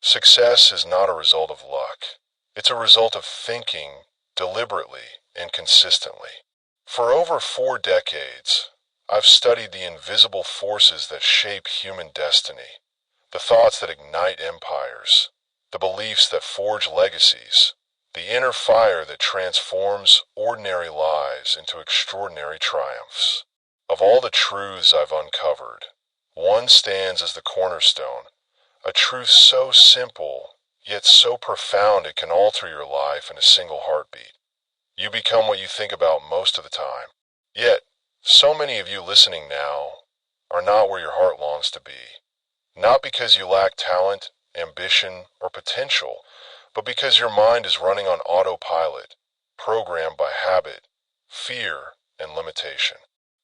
Success is not a result of luck. It's a result of thinking deliberately and consistently. For over 4 decades, I've studied the invisible forces that shape human destiny, the thoughts that ignite empires, the beliefs that forge legacies, the inner fire that transforms ordinary lives into extraordinary triumphs. Of all the truths I've uncovered, one stands as the cornerstone, a truth so simple, yet so profound it can alter your life in a single heartbeat. You become what you think about most of the time. Yet, so many of you listening now are not where your heart longs to be. Not because you lack talent, ambition, or potential, but because your mind is running on autopilot, programmed by habit, fear, and limitation.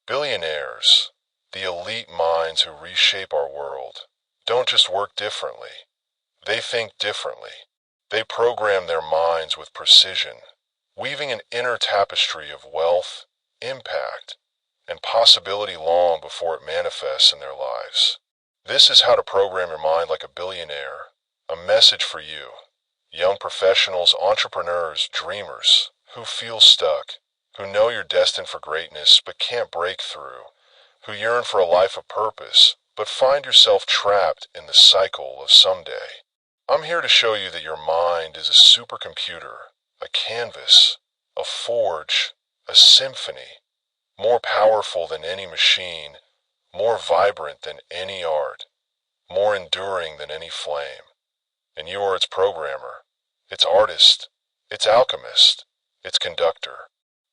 Billionaires, the elite minds who reshape our world, don't just work differently. They think differently. They program their minds with precision, weaving an inner tapestry of wealth, impact, and possibility long before it manifests in their lives. This is how to program your mind like a billionaire. A message for you, young professionals, entrepreneurs, dreamers, who feel stuck, who know you're destined for greatness but can't break through, who yearn for a life of purpose but find yourself trapped in the cycle of someday. I'm here to show you that your mind is a supercomputer, a canvas, a forge, a symphony, more powerful than any machine, more vibrant than any art, more enduring than any flame. And you are its programmer, its artist, its alchemist, its conductor.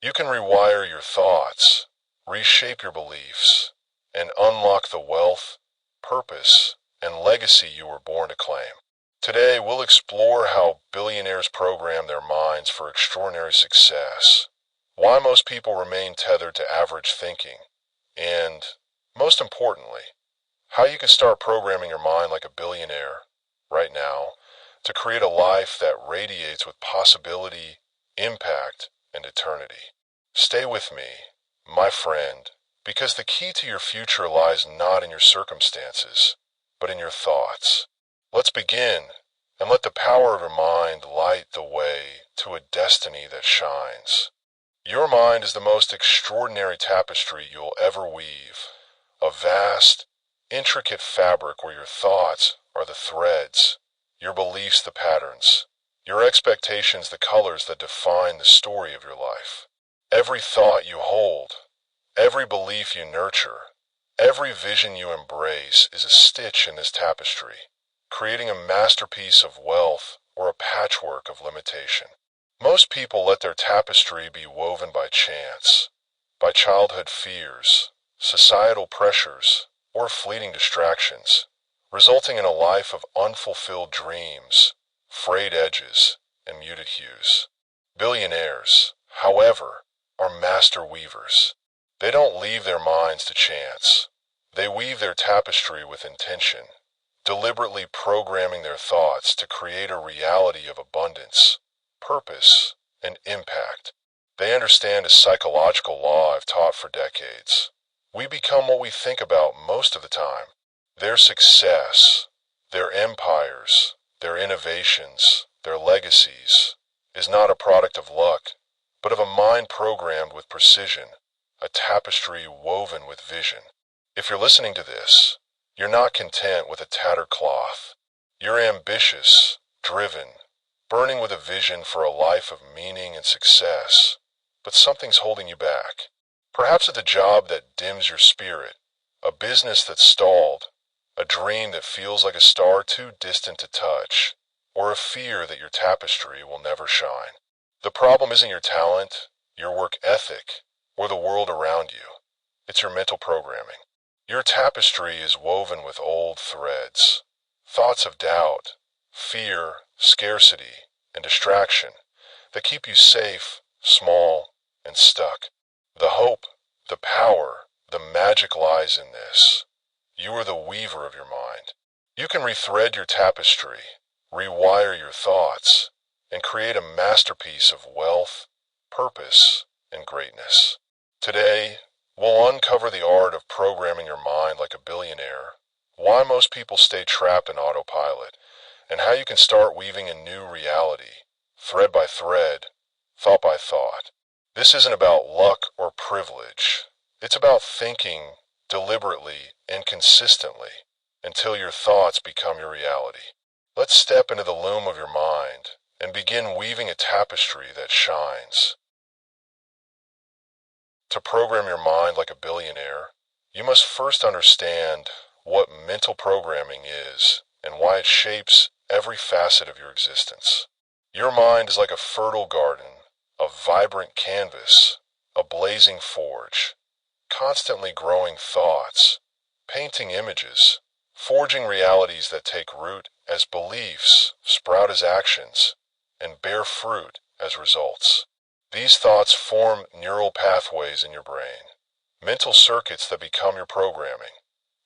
You can rewire your thoughts, reshape your beliefs, and unlock the wealth, purpose, and legacy you were born to claim. Today, we'll explore how billionaires program their minds for extraordinary success, why most people remain tethered to average thinking, and, most importantly, how you can start programming your mind like a billionaire right now to create a life that radiates with possibility, impact, and eternity. Stay with me, my friend, because the key to your future lies not in your circumstances, but in your thoughts. Let's begin, and let the power of your mind light the way to a destiny that shines. Your mind is the most extraordinary tapestry you'll ever weave, a vast, intricate fabric where your thoughts are the threads, your beliefs the patterns, your expectations the colors that define the story of your life. Every thought you hold, every belief you nurture, every vision you embrace is a stitch in this tapestry, creating a masterpiece of wealth or a patchwork of limitation. Most people let their tapestry be woven by chance, by childhood fears, societal pressures, or fleeting distractions, resulting in a life of unfulfilled dreams, frayed edges, and muted hues. Billionaires, however, are master weavers. They don't leave their minds to chance. They weave their tapestry with intention, deliberately programming their thoughts to create a reality of abundance, purpose, and impact. They understand a psychological law I've taught for decades. We become what we think about most of the time. Their success, their empires, their innovations, their legacies, is not a product of luck, but of a mind programmed with precision, a tapestry woven with vision. If you're listening to this, you're not content with a tattered cloth. You're ambitious, driven, burning with a vision for a life of meaning and success, but something's holding you back. Perhaps it's a job that dims your spirit, a business that's stalled, a dream that feels like a star too distant to touch, or a fear that your tapestry will never shine. The problem isn't your talent, your work ethic, or the world around you. It's your mental programming. Your tapestry is woven with old threads, thoughts of doubt, fear, scarcity, and distraction that keep you safe, small, and stuck. The hope, the power, the magic lies in this. You are the weaver of your mind. You can rethread your tapestry, rewire your thoughts, and create a masterpiece of wealth, purpose, and greatness. Today, we'll uncover the art of programming your mind like a billionaire, why most people stay trapped in autopilot, and how you can start weaving a new reality, thread by thread, thought by thought. This isn't about luck or privilege. It's about thinking deliberately and consistently until your thoughts become your reality. Let's step into the loom of your mind and begin weaving a tapestry that shines. To program your mind like a billionaire, you must first understand what mental programming is and why it shapes every facet of your existence. Your mind is like a fertile garden, a vibrant canvas, a blazing forge, constantly growing thoughts, painting images, forging realities that take root as beliefs, sprout as actions, and bear fruit as results. These thoughts form neural pathways in your brain, mental circuits that become your programming,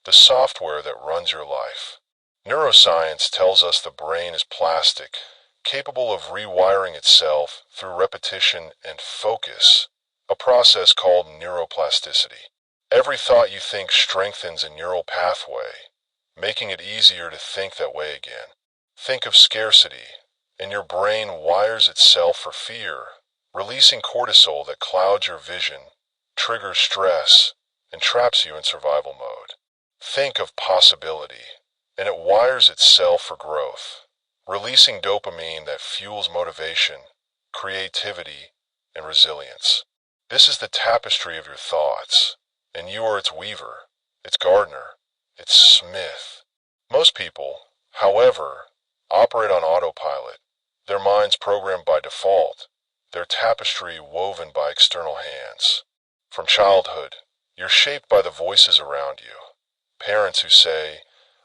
the software that runs your life. Neuroscience tells us the brain is plastic, capable of rewiring itself through repetition and focus, a process called neuroplasticity. Every thought you think strengthens a neural pathway, making it easier to think that way again. Think of scarcity, and your brain wires itself for fear, releasing cortisol that clouds your vision, triggers stress, and traps you in survival mode. Think of possibility, and it wires itself for growth, releasing dopamine that fuels motivation, creativity, and resilience. This is the tapestry of your thoughts, and you are its weaver, its gardener, its smith. Most people, however, operate on autopilot, their minds programmed by default, their tapestry woven by external hands. From childhood, you're shaped by the voices around you. Parents who say,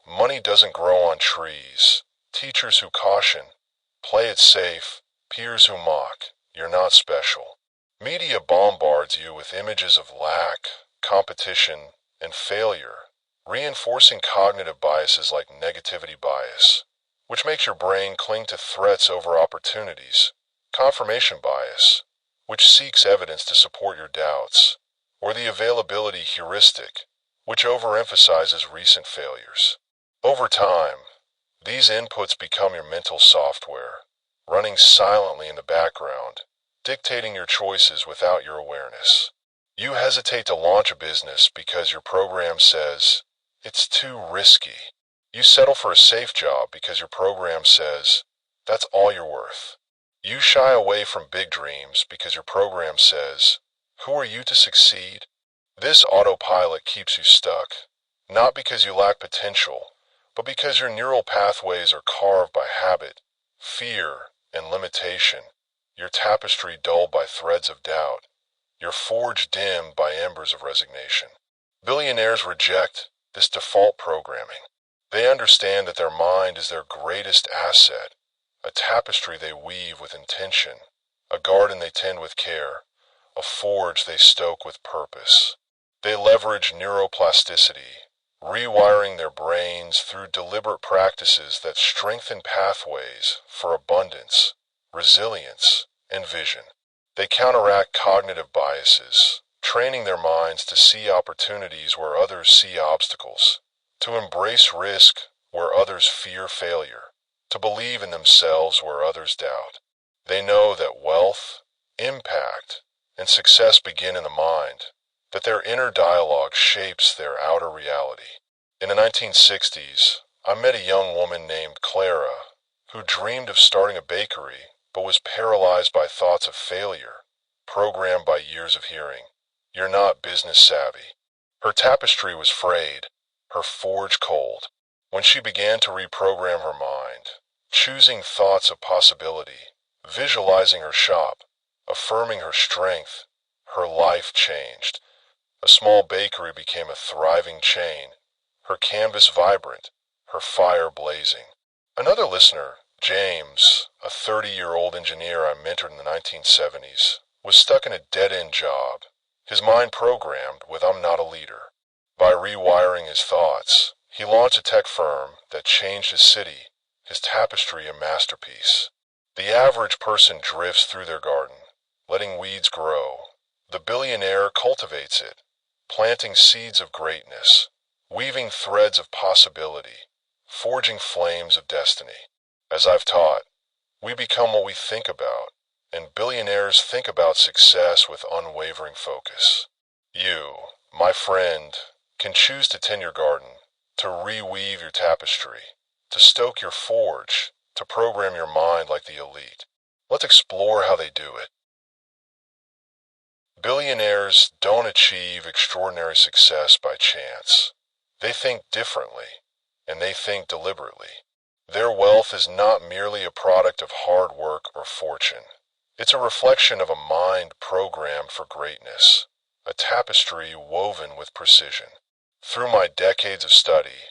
money doesn't grow on trees. Teachers who caution, play it safe. Peers who mock, you're not special. Media bombards you with images of lack, competition, and failure, reinforcing cognitive biases like negativity bias, which makes your brain cling to threats over opportunities, confirmation bias, which seeks evidence to support your doubts, or the availability heuristic, which overemphasizes recent failures. Over time, these inputs become your mental software, running silently in the background, dictating your choices without your awareness. You hesitate to launch a business because your program says, it's too risky. You settle for a safe job because your program says, that's all you're worth. You shy away from big dreams because your program says, who are you to succeed? This autopilot keeps you stuck, not because you lack potential, but because your neural pathways are carved by habit, fear, and limitation, your tapestry dulled by threads of doubt, your forge dimmed by embers of resignation. Billionaires reject this default programming. They understand that their mind is their greatest asset, a tapestry they weave with intention, a garden they tend with care, a forge they stoke with purpose. They leverage neuroplasticity, rewiring their brains through deliberate practices that strengthen pathways for abundance, resilience, and vision. They counteract cognitive biases, training their minds to see opportunities where others see obstacles, to embrace risk where others fear failure, to believe in themselves where others doubt. They know that wealth, impact, and success begin in the mind, that their inner dialogue shapes their outer reality. In the 1960s, I met a young woman named Clara who dreamed of starting a bakery but was paralyzed by thoughts of failure, programmed by years of hearing, "You're not business savvy." Her tapestry was frayed, her forge cold. When she began to reprogram her mind, choosing thoughts of possibility, visualizing her shop, affirming her strength, her life changed. A small bakery became a thriving chain, her canvas vibrant, her fire blazing. Another listener, James, a 30-year-old engineer I mentored in the 1970s, was stuck in a dead-end job, his mind programmed with "I'm not a leader." By rewiring his thoughts, he launched a tech firm that changed his city, his tapestry a masterpiece. The average person drifts through their garden, letting weeds grow. The billionaire cultivates it, planting seeds of greatness, weaving threads of possibility, forging flames of destiny. As I've taught, we become what we think about, and billionaires think about success with unwavering focus. You, my friend, can choose to tend your garden, to reweave your tapestry, to stoke your forge, to program your mind like the elite. Let's explore how they do it. Billionaires don't achieve extraordinary success by chance. They think differently, and they think deliberately. Their wealth is not merely a product of hard work or fortune. It's a reflection of a mind programmed for greatness, a tapestry woven with precision. Through my decades of study,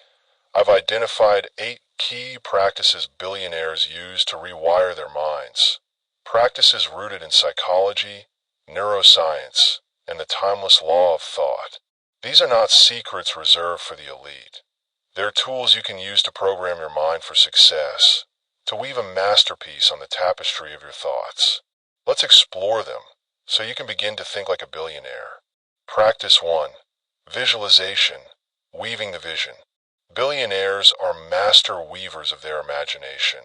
I've identified 8 key practices billionaires use to rewire their minds. Practices rooted in psychology, neuroscience, and the timeless law of thought. These are not secrets reserved for the elite. They're tools you can use to program your mind for success, to weave a masterpiece on the tapestry of your thoughts. Let's explore them so you can begin to think like a billionaire. Practice 1. Visualization, weaving the vision. Billionaires are master weavers of their imagination,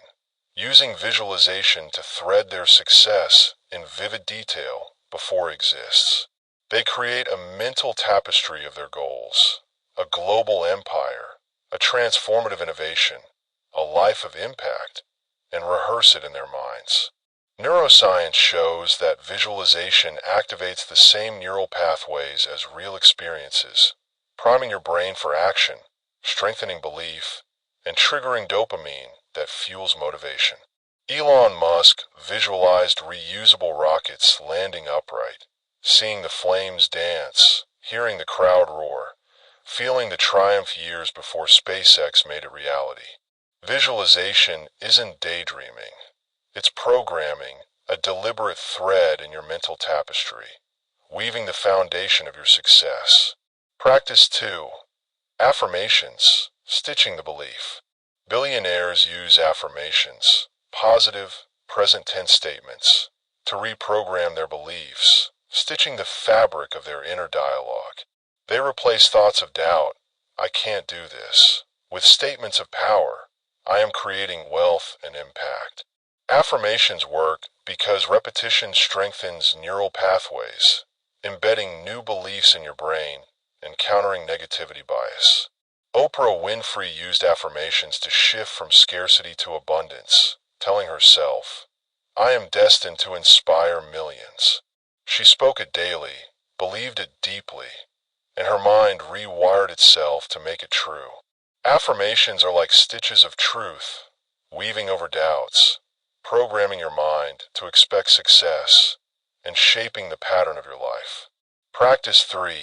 using visualization to thread their success in vivid detail before it exists. They create a mental tapestry of their goals, a global empire, a transformative innovation, a life of impact, and rehearse it in their minds. Neuroscience shows that visualization activates the same neural pathways as real experiences, priming your brain for action, strengthening belief, and triggering dopamine that fuels motivation. Elon Musk visualized reusable rockets landing upright, seeing the flames dance, hearing the crowd roar, feeling the triumph years before SpaceX made it reality. Visualization isn't daydreaming. It's programming, a deliberate thread in your mental tapestry, weaving the foundation of your success. Practice 2. Affirmations, stitching the belief. Billionaires use affirmations, positive, present tense statements, to reprogram their beliefs, stitching the fabric of their inner dialogue. They replace thoughts of doubt, I can't do this, with statements of power, I am creating wealth and impact. Affirmations work because repetition strengthens neural pathways, embedding new beliefs in your brain and countering negativity bias. Oprah Winfrey used affirmations to shift from scarcity to abundance, telling herself, I am destined to inspire millions. She spoke it daily, believed it deeply, and her mind rewired itself to make it true. Affirmations are like stitches of truth, weaving over doubts, programming your mind to expect success, and shaping the pattern of your life. Practice 3.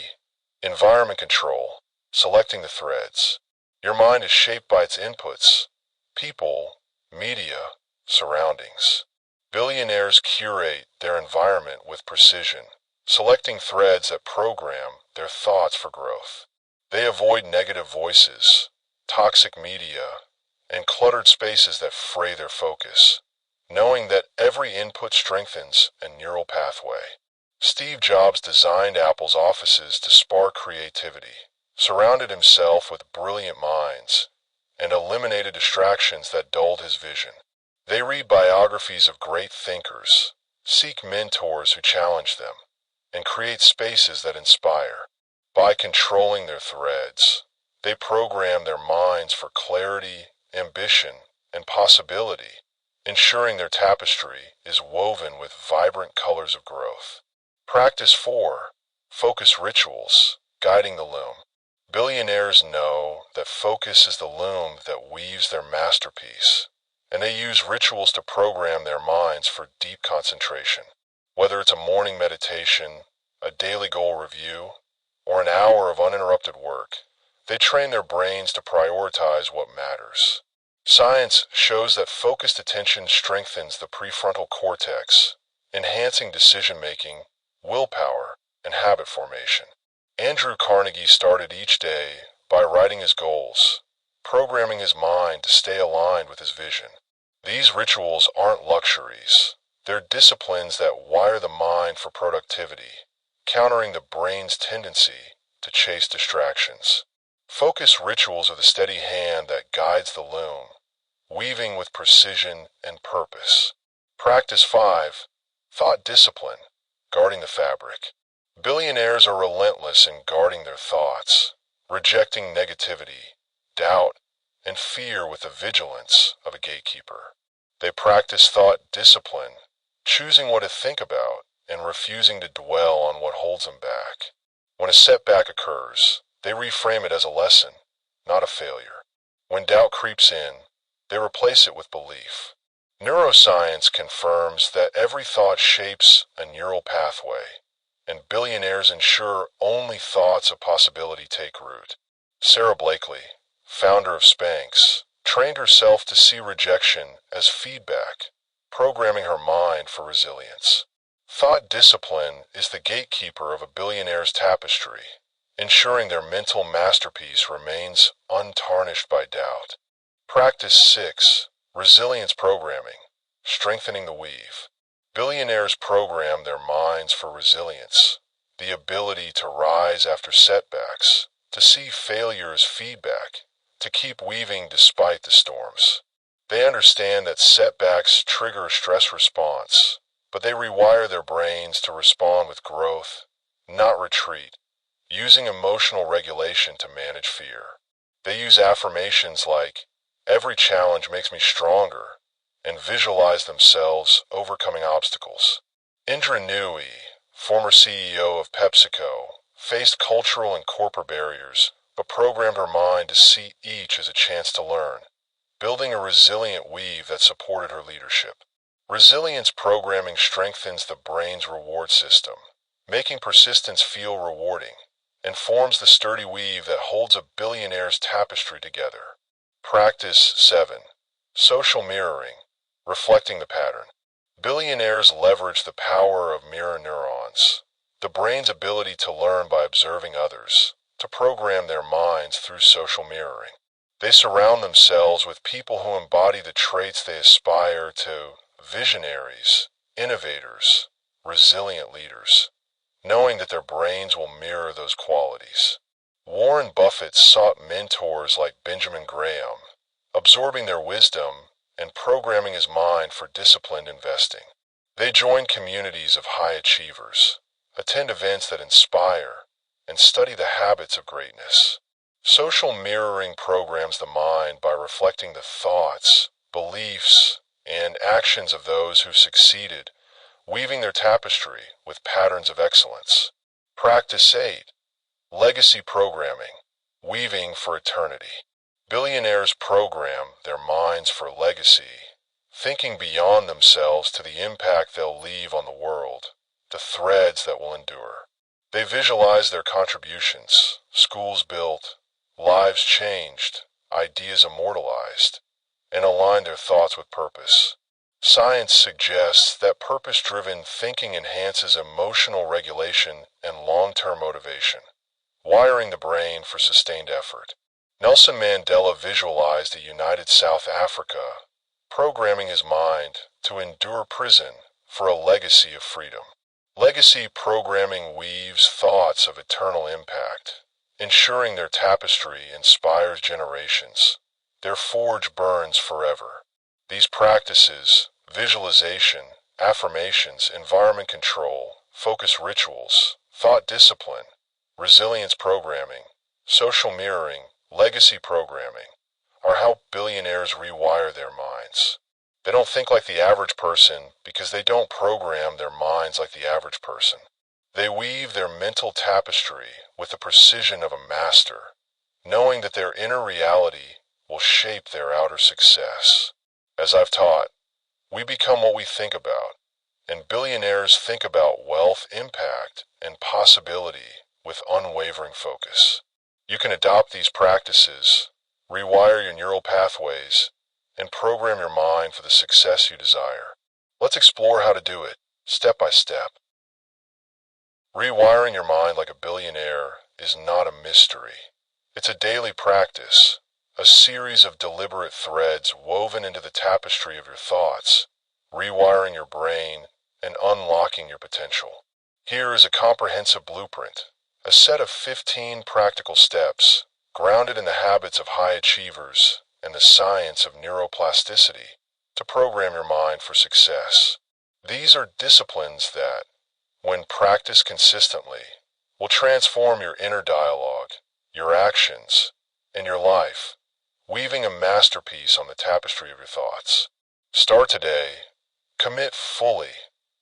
Environment control, selecting the threads. Your mind is shaped by its inputs, people, media, surroundings. Billionaires curate their environment with precision, selecting threads that program their thoughts for growth. They avoid negative voices, toxic media, and cluttered spaces that fray their focus, knowing that every input strengthens a neural pathway. Steve Jobs designed Apple's offices to spark creativity, surrounded himself with brilliant minds, and eliminated distractions that dulled his vision. They read biographies of great thinkers, seek mentors who challenge them, and create spaces that inspire. By controlling their threads, they program their minds for clarity, ambition, and possibility, ensuring their tapestry is woven with vibrant colors of growth. Practice 4. Focus rituals, guiding the loom. Billionaires know that focus is the loom that weaves their masterpiece, and they use rituals to program their minds for deep concentration. Whether it's a morning meditation, a daily goal review, or an hour of uninterrupted work, they train their brains to prioritize what matters. Science shows that focused attention strengthens the prefrontal cortex, enhancing decision-making, willpower, and habit formation. Andrew Carnegie started each day by writing his goals, programming his mind to stay aligned with his vision. These rituals aren't luxuries. They're disciplines that wire the mind for productivity, countering the brain's tendency to chase distractions. Focus rituals are the steady hand that guides the loom, weaving with precision and purpose. Practice 5. Thought discipline, guarding the fabric. Billionaires are relentless in guarding their thoughts, rejecting negativity, doubt, and fear with the vigilance of a gatekeeper. They practice thought discipline, choosing what to think about and refusing to dwell on what holds them back. When a setback occurs, they reframe it as a lesson, not a failure. When doubt creeps in, they replace it with belief. Neuroscience confirms that every thought shapes a neural pathway, and billionaires ensure only thoughts of possibility take root. Sarah Blakely, founder of Spanx, trained herself to see rejection as feedback, programming her mind for resilience. Thought discipline is the gatekeeper of a billionaire's tapestry, ensuring their mental masterpiece remains untarnished by doubt. Practice 6. Resilience programming, strengthening the weave. Billionaires program their minds for resilience, the ability to rise after setbacks, to see failure as feedback, to keep weaving despite the storms. They understand that setbacks trigger a stress response, but they rewire their brains to respond with growth, not retreat, using emotional regulation to manage fear. They use affirmations like, "Every challenge makes me stronger," and visualize themselves overcoming obstacles. Indra Nooyi, former CEO of PepsiCo, faced cultural and corporate barriers, but programmed her mind to see each as a chance to learn, building a resilient weave that supported her leadership. Resilience programming strengthens the brain's reward system, making persistence feel rewarding, and forms the sturdy weave that holds a billionaire's tapestry together. Practice 7. Social mirroring, reflecting the pattern. Billionaires leverage the power of mirror neurons, the brain's ability to learn by observing others, to program their minds through social mirroring. They surround themselves with people who embody the traits they aspire to: visionaries, innovators, resilient leaders, knowing that their brains will mirror those qualities. Warren Buffett sought mentors like Benjamin Graham, absorbing their wisdom and programming his mind for disciplined investing. They join communities of high achievers, attend events that inspire, and study the habits of greatness. Social mirroring programs the mind by reflecting the thoughts, beliefs, and actions of those who've succeeded, weaving their tapestry with patterns of excellence. Practice 8. Legacy programming, weaving for eternity. Billionaires program their minds for legacy, thinking beyond themselves to the impact they'll leave on the world, the threads that will endure. They visualize their contributions, schools built, lives changed, ideas immortalized, and align their thoughts with purpose. Science suggests that purpose-driven thinking enhances emotional regulation and long-term motivation, wiring the brain for sustained effort. Nelson Mandela visualized a united South Africa, programming his mind to endure prison for a legacy of freedom. Legacy programming weaves thoughts of eternal impact, ensuring their tapestry inspires generations. Their forge burns forever. These practices, visualization, affirmations, environment control, focus rituals, thought discipline, resilience programming, social mirroring, legacy programming, are how billionaires rewire their minds. They don't think like the average person because they don't program their minds like the average person. They weave their mental tapestry with the precision of a master, knowing that their inner reality will shape their outer success. As I've taught, we become what we think about, and billionaires think about wealth, impact, and possibility with unwavering focus. You can adopt these practices, rewire your neural pathways, and program your mind for the success you desire. Let's explore how to do it, step by step. Rewiring your mind like a billionaire is not a mystery. It's a daily practice, a series of deliberate threads woven into the tapestry of your thoughts, rewiring your brain and unlocking your potential. Here is a comprehensive blueprint, a set of 15 practical steps, grounded in the habits of high achievers, and the science of neuroplasticity to program your mind for success. These are disciplines that, when practiced consistently, will transform your inner dialogue, your actions, and your life, weaving a masterpiece on the tapestry of your thoughts. Start today, commit fully,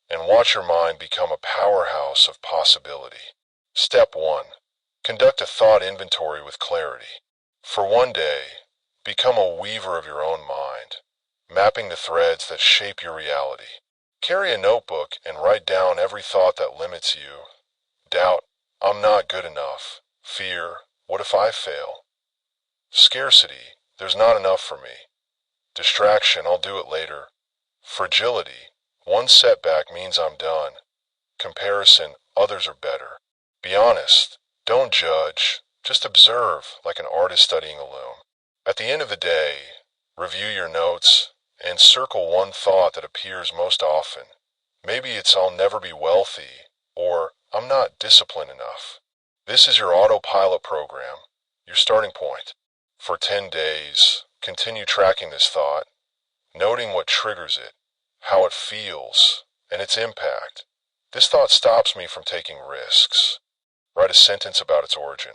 and watch your mind become a powerhouse of possibility. Step 1. Conduct a thought inventory with clarity. For one day, become a weaver of your own mind, mapping the threads that shape your reality. Carry a notebook and write down every thought that limits you. Doubt, I'm not good enough. Fear, what if I fail? Scarcity, there's not enough for me. Distraction, I'll do it later. Fragility, one setback means I'm done. Comparison, others are better. Be honest, don't judge, just observe like an artist studying a loom. At the end of the day, review your notes and circle one thought that appears most often. Maybe it's I'll never be wealthy, or I'm not disciplined enough. This is your autopilot program, your starting point. For 10 days, continue tracking this thought, noting what triggers it, how it feels, and its impact. This thought stops me from taking risks. Write a sentence about its origin.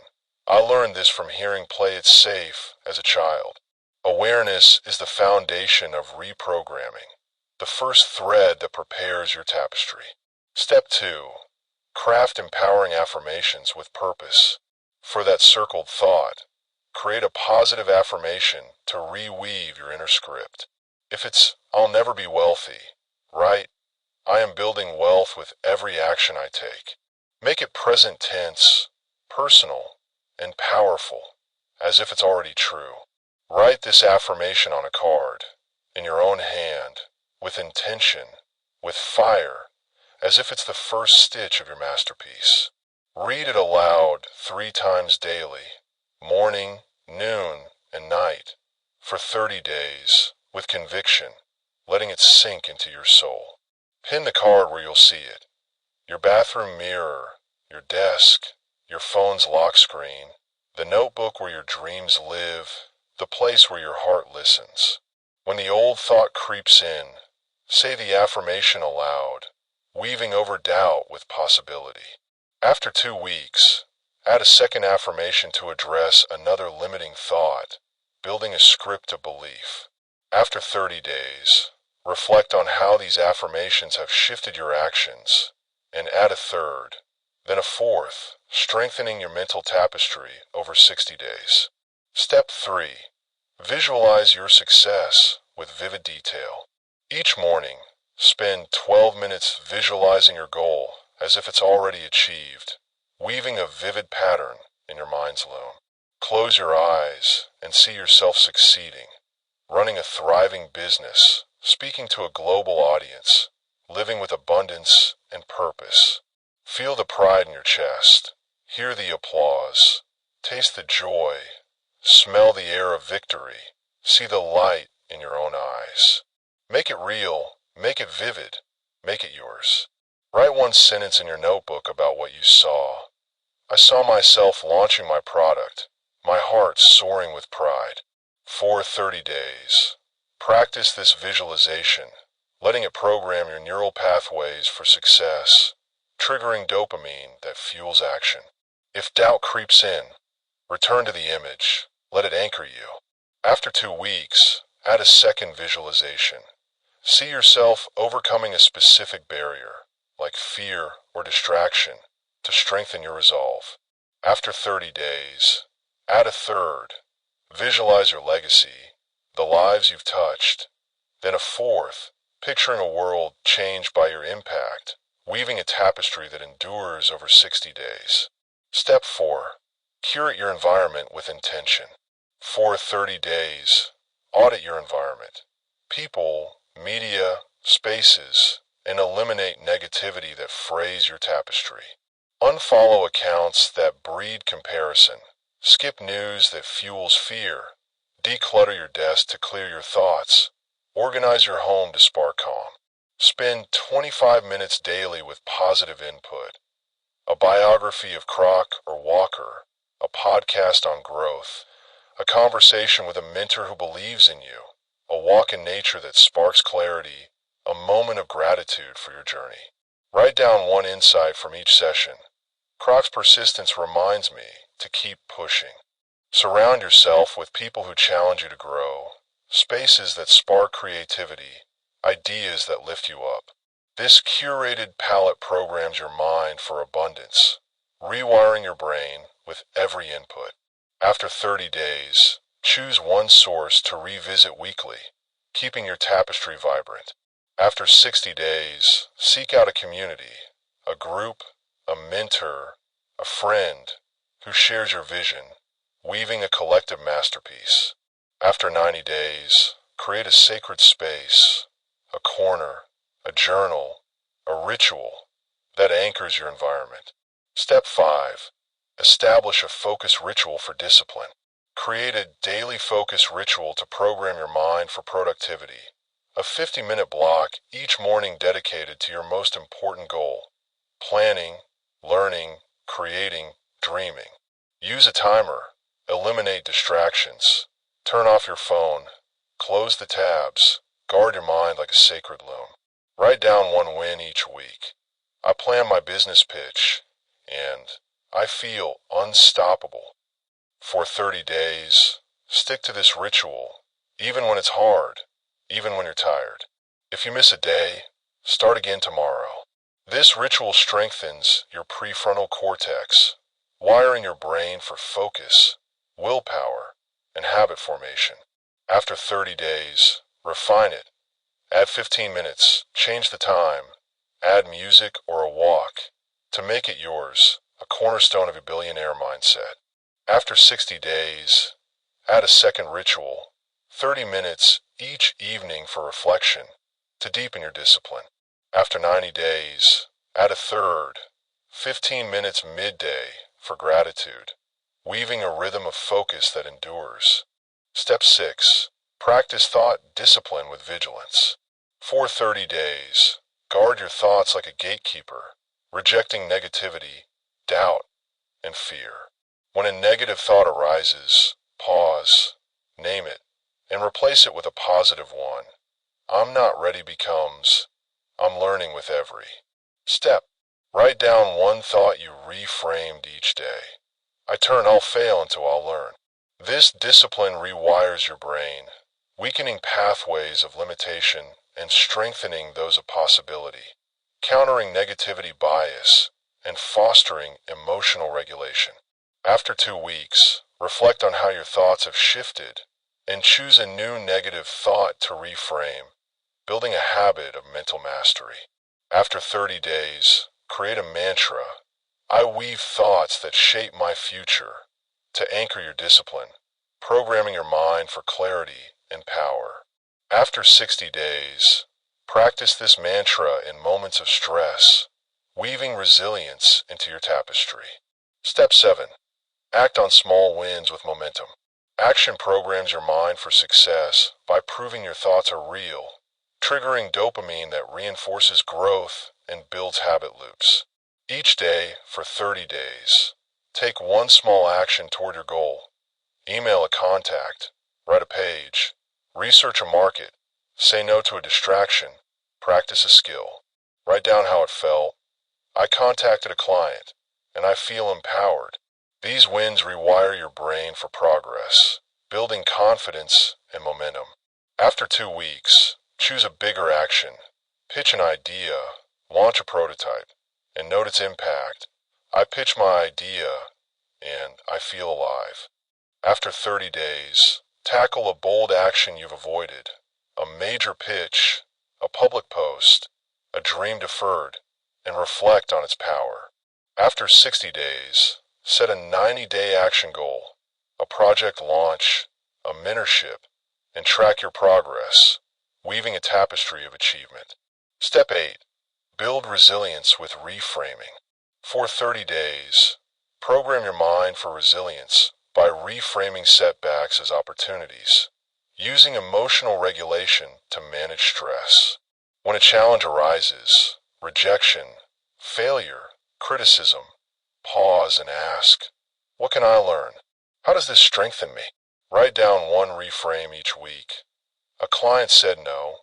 I learned this from hearing play it safe as a child. Awareness is the foundation of reprogramming, the first thread that prepares your tapestry. Step 2. Craft empowering affirmations with purpose. For that circled thought, create a positive affirmation to reweave your inner script. If it's, I'll never be wealthy, write, I am building wealth with every action I take. Make it present tense, personal, and powerful, as if it's already true. Write this affirmation on a card, in your own hand, with intention, with fire, as if it's the first stitch of your masterpiece. Read it aloud 3 times daily, morning, noon, and night, for 30 days, with conviction, letting it sink into your soul. Pin the card where you'll see it. Your bathroom mirror, your desk, your phone's lock screen, the notebook where your dreams live, the place where your heart listens. When the old thought creeps in, say the affirmation aloud, weaving over doubt with possibility. After 2 weeks, add a second affirmation to address another limiting thought, building a script of belief. After 30 days, reflect on how these affirmations have shifted your actions, and add a third, then a fourth, strengthening your mental tapestry over 60 days. Step 3. Visualize your success with vivid detail. Each morning, spend 12 minutes visualizing your goal as if it's already achieved, weaving a vivid pattern in your mind's loom. Close your eyes and see yourself succeeding, running a thriving business, speaking to a global audience, living with abundance and purpose. Feel the pride in your chest, hear the applause, taste the joy, smell the air of victory, see the light in your own eyes. Make it real, make it vivid, make it yours. Write one sentence in your notebook about what you saw. I saw myself launching my product, my heart soaring with pride. For 30 days, practice this visualization, letting it program your neural pathways for success, triggering dopamine that fuels action. If doubt creeps in, return to the image, let it anchor you. After 2 weeks, add a second visualization. See yourself overcoming a specific barrier, like fear or distraction, to strengthen your resolve. After 30 days, add a third. Visualize your legacy, the lives you've touched. Then a fourth, picturing a world changed by your impact, weaving a tapestry that endures over 60 days. Step 4. Curate your environment with intention. For 30 days, audit your environment. People, media, spaces, and eliminate negativity that frays your tapestry. Unfollow accounts that breed comparison. Skip news that fuels fear. Declutter your desk to clear your thoughts. Organize your home to spark calm. Spend 25 minutes daily with positive input. A biography of Kroc or Walker, a podcast on growth, a conversation with a mentor who believes in you, a walk in nature that sparks clarity, a moment of gratitude for your journey. Write down one insight from each session. Croc's persistence reminds me to keep pushing. Surround yourself with people who challenge you to grow, spaces that spark creativity, ideas that lift you up. This curated palette programs your mind for abundance, rewiring your brain with every input. After 30 days, choose one source to revisit weekly, keeping your tapestry vibrant. After 60 days, seek out a community, a group, a mentor, a friend who shares your vision, weaving a collective masterpiece. After 90 days, create a sacred space, a corner, a journal, a ritual that anchors your environment. Step 5. Establish a focus ritual for discipline. Create a daily focus ritual to program your mind for productivity. A 50-minute block each morning dedicated to your most important goal. Planning, learning, creating, dreaming. Use a timer. Eliminate distractions. Turn off your phone. Close the tabs. Guard your mind like a sacred loom. Write down one win each week. I plan my business pitch, and I feel unstoppable. For 30 days, stick to this ritual, even when it's hard, even when you're tired. If you miss a day, start again tomorrow. This ritual strengthens your prefrontal cortex, wiring your brain for focus, willpower, and habit formation. After 30 days, refine it. Add 15 minutes, change the time, add music or a walk to make it yours, a cornerstone of your billionaire mindset. After 60 days, add a second ritual, 30 minutes each evening for reflection to deepen your discipline. After 90 days, add a third, 15 minutes midday for gratitude, weaving a rhythm of focus that endures. Step 6. Practice thought discipline with vigilance. For 30 days, guard your thoughts like a gatekeeper, rejecting negativity, doubt, and fear. When a negative thought arises, pause, name it, and replace it with a positive one. I'm not ready becomes, I'm learning with every step. Write down one thought you reframed each day. I turn I'll fail into I'll learn. This discipline rewires your brain, weakening pathways of limitation and strengthening those of possibility, countering negativity bias, and fostering emotional regulation. After 2 weeks, reflect on how your thoughts have shifted and choose a new negative thought to reframe, building a habit of mental mastery. After 30 days, create a mantra. I weave thoughts that shape my future to anchor your discipline, programming your mind for clarity and power. After 60 days, practice this mantra in moments of stress, weaving resilience into your tapestry. Step 7. Act on small wins with momentum. Action programs your mind for success by proving your thoughts are real, triggering dopamine that reinforces growth and builds habit loops. Each day for 30 days, take one small action toward your goal. Email a contact, write a page, research a market, say no to a distraction, practice a skill. Write down how it felt. I contacted a client, and I feel empowered. These wins rewire your brain for progress, building confidence and momentum. After 2 weeks, choose a bigger action. Pitch an idea, launch a prototype, and note its impact. I pitch my idea, and I feel alive. After 30 days, tackle a bold action you've avoided, a major pitch, a public post, a dream deferred, and reflect on its power. After 60 days, set a 90-day action goal, a project launch, a mentorship, and track your progress, weaving a tapestry of achievement. Step 8. Build resilience with reframing. For 30 days, program your mind for resilience by reframing setbacks as opportunities, using emotional regulation to manage stress. When a challenge arises, rejection, failure, criticism, pause and ask, what can I learn? How does this strengthen me? Write down one reframe each week. A client said no,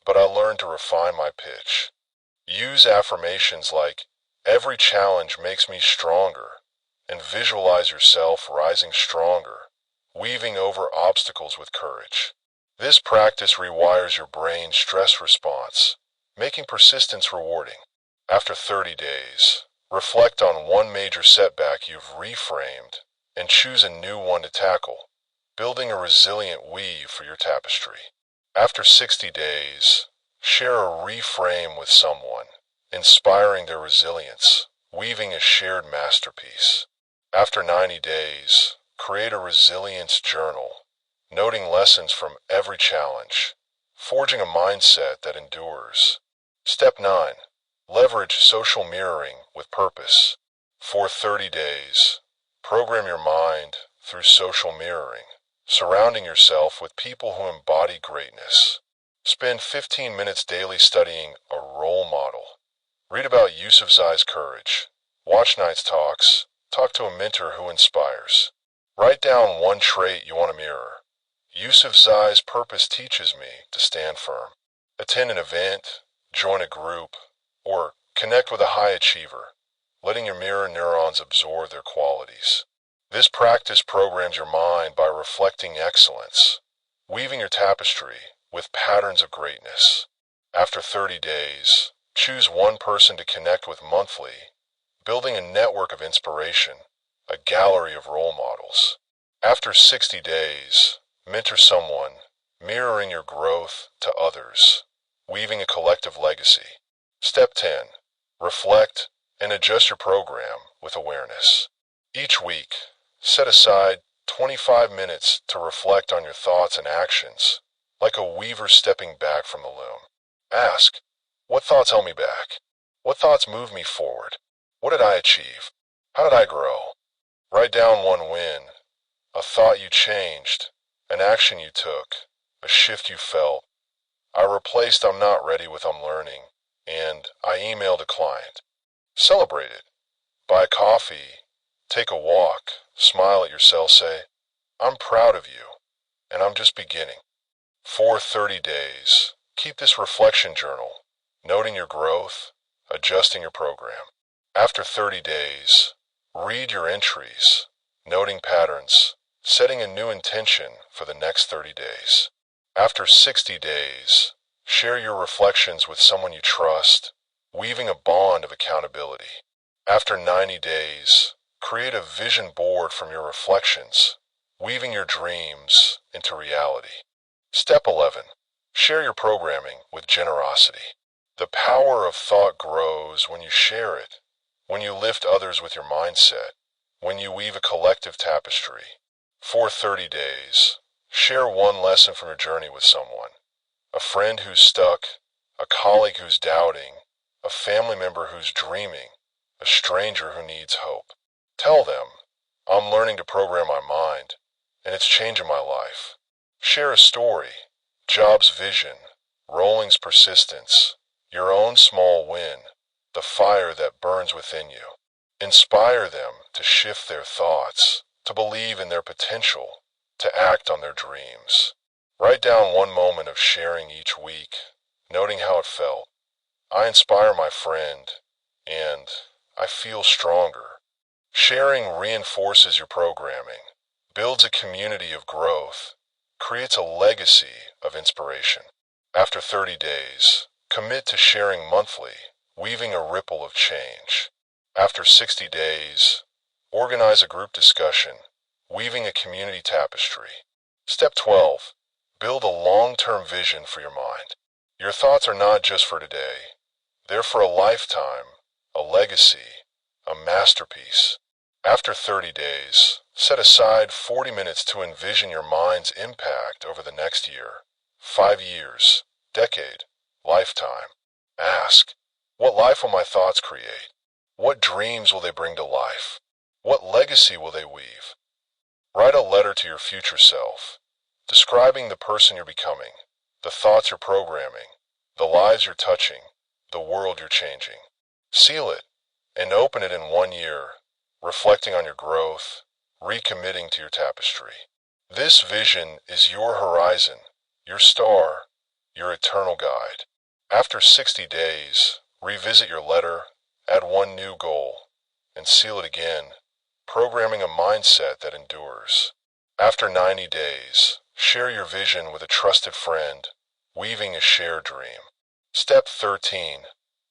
but I learned to refine my pitch. Use affirmations like, every challenge makes me stronger, and visualize yourself rising stronger, weaving over obstacles with courage. This practice rewires your brain's stress response, making persistence rewarding. After 30 days, reflect on one major setback you've reframed and choose a new one to tackle, building a resilient weave for your tapestry. After 60 days, share a reframe with someone, inspiring their resilience, weaving a shared masterpiece. After 90 days, create a resilience journal, noting lessons from every challenge, forging a mindset that endures. Step 9. Leverage social mirroring with purpose. For 30 days, program your mind through social mirroring, surrounding yourself with people who embody greatness. Spend 15 minutes daily studying a role model. Read about Yusufzai's courage. Watch Knight's talks. Talk to a mentor who inspires. Write down one trait you want to mirror. Yusufzai's purpose teaches me to stand firm. Attend an event, join a group, or connect with a high achiever, letting your mirror neurons absorb their qualities. This practice programs your mind by reflecting excellence, weaving your tapestry with patterns of greatness. After 30 days, choose one person to connect with monthly, building a network of inspiration, a gallery of role models. After 60 days, mentor someone, mirroring your growth to others, weaving a collective legacy. Step 10. Reflect and adjust your program with awareness. Each week, set aside 25 minutes to reflect on your thoughts and actions, like a weaver stepping back from the loom. Ask, what thoughts held me back? What thoughts moved me forward? What did I achieve? How did I grow? Write down one win, a thought you changed, an action you took, a shift you felt. I replaced I'm not ready with I'm learning, and I emailed a client. Celebrate it. Buy coffee, take a walk, smile at yourself, say, I'm proud of you, and I'm just beginning. For 30 days, keep this reflection journal, noting your growth, adjusting your program. After 30 days, read your entries, noting patterns, setting a new intention for the next 30 days. After 60 days, share your reflections with someone you trust, weaving a bond of accountability. After 90 days, create a vision board from your reflections, weaving your dreams into reality. Step 11. Share your programming with generosity. The power of thought grows when you share it, when you lift others with your mindset, when you weave a collective tapestry. For 30 days, share one lesson from your journey with someone. A friend who's stuck, a colleague who's doubting, a family member who's dreaming, a stranger who needs hope. Tell them, I'm learning to program my mind, and it's changing my life. Share a story, job's vision, rolling's persistence, your own small win, the fire that burns within you. Inspire them to shift their thoughts, to believe in their potential, to act on their dreams. Write down one moment of sharing each week, noting how it felt. I inspire my friend, and I feel stronger. Sharing reinforces your programming, builds a community of growth, creates a legacy of inspiration. After 30 days, commit to sharing monthly, weaving a ripple of change. After 60 days, organize a group discussion, weaving a community tapestry. Step 12. Build a long-term vision for your mind. Your thoughts are not just for today. They're for a lifetime, a legacy, a masterpiece. After 30 days, set aside 40 minutes to envision your mind's impact over the next year, 5 years, decade, lifetime. Ask, what life will my thoughts create? What dreams will they bring to life? What legacy will they weave? Write a letter to your future self, describing the person you're becoming, the thoughts you're programming, the lives you're touching, the world you're changing. Seal it and open it in 1 year, reflecting on your growth, recommitting to your tapestry. This vision is your horizon, your star, your eternal guide. After 60 days, revisit your letter, add one new goal, and seal it again, programming a mindset that endures. After 90 days, share your vision with a trusted friend, weaving a shared dream. Step 13.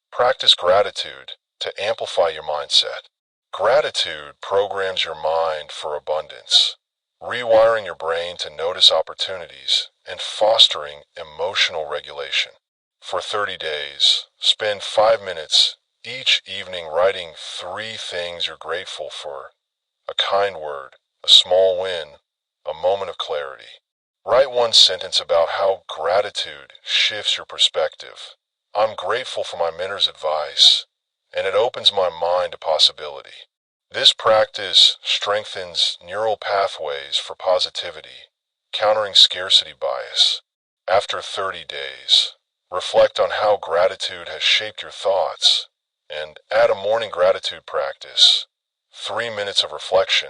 Practice gratitude to amplify your mindset. Gratitude programs your mind for abundance, rewiring your brain to notice opportunities and fostering emotional regulation. For 30 days, spend 5 minutes each evening writing 3 things you're grateful for: a kind word, a small win, a moment of clarity. Write one sentence about how gratitude shifts your perspective. I'm grateful for my mentor's advice, and it opens my mind to possibility. This practice strengthens neural pathways for positivity, countering scarcity bias. After 30 days, reflect on how gratitude has shaped your thoughts, and add a morning gratitude practice, 3 minutes of reflection,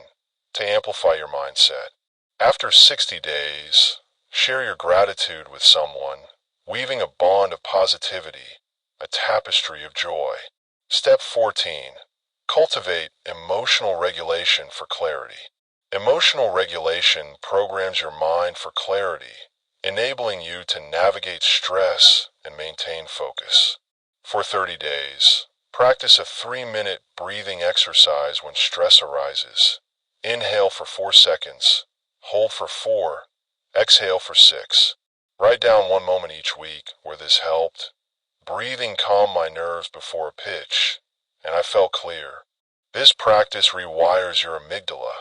to amplify your mindset. After 60 days, share your gratitude with someone, weaving a bond of positivity, a tapestry of joy. Step 14. Cultivate emotional regulation for clarity. Emotional regulation programs your mind for clarity, enabling you to navigate stress and maintain focus. For 30 days, practice a 3-minute breathing exercise when stress arises. Inhale for 4 seconds, hold for 4, exhale for 6. Write down one moment each week where this helped. Breathing calmed my nerves before a pitch, and I felt clear. This practice rewires your amygdala,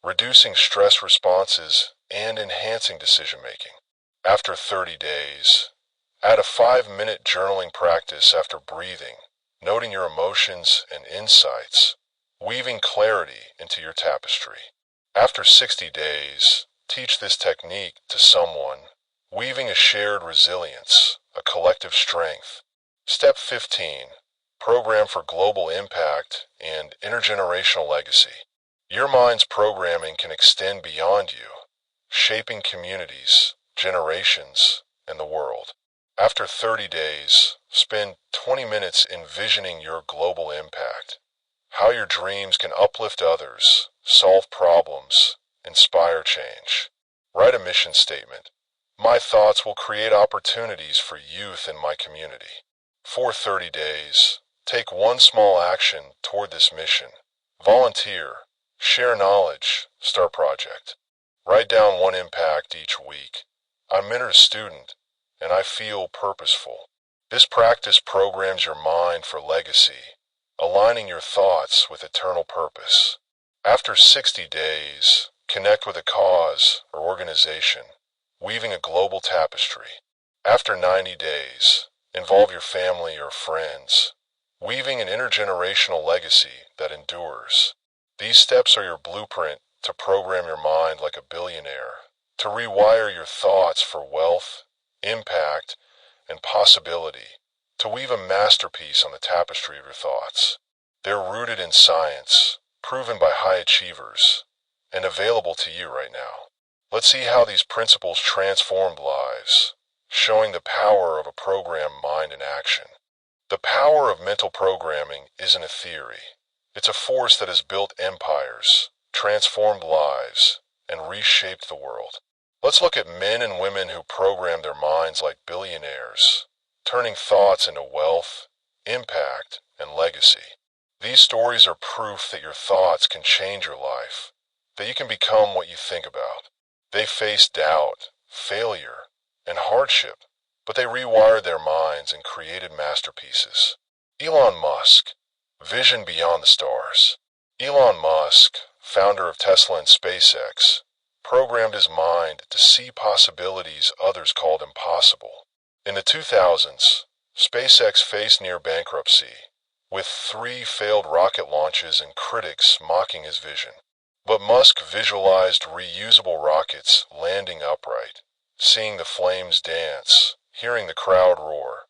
reducing stress responses and enhancing decision making. After 30 days, add a 5-minute journaling practice after breathing, noting your emotions and insights, weaving clarity into your tapestry. After 60 days, teach this technique to someone, weaving a shared resilience, a collective strength. Step 15. Program for global impact and intergenerational legacy. Your mind's programming can extend beyond you, shaping communities, generations, and the world. After 30 days, spend 20 minutes envisioning your global impact, how your dreams can uplift others, solve problems, inspire change. Write a mission statement. My thoughts will create opportunities for youth in my community. For 30 days, take one small action toward this mission. Volunteer, share knowledge, start a project. Write down one impact each week. I mentor a student, and I feel purposeful. This practice programs your mind for legacy, aligning your thoughts with eternal purpose. After 60 days, connect with a cause or organization, weaving a global tapestry. After 90 days, involve your family or friends, weaving an intergenerational legacy that endures. These steps are your blueprint to program your mind like a billionaire, to rewire your thoughts for wealth, impact, and possibility, to weave a masterpiece on the tapestry of your thoughts. They're rooted in science, proven by high achievers, and available to you right now. Let's see how these principles transformed lives, showing the power of a programmed mind in action. The power of mental programming isn't a theory. It's a force that has built empires, transformed lives, and reshaped the world. Let's look at men and women who programmed their minds like billionaires, turning thoughts into wealth, impact, and legacy. These stories are proof that your thoughts can change your life, that you can become what you think about. They faced doubt, failure, and hardship, but they rewired their minds and created masterpieces. Elon Musk, vision beyond the stars. Elon Musk, founder of Tesla and SpaceX, programmed his mind to see possibilities others called impossible. In the 2000s, SpaceX faced near bankruptcy, with 3 failed rocket launches and critics mocking his vision. But Musk visualized reusable rockets landing upright, seeing the flames dance, hearing the crowd roar,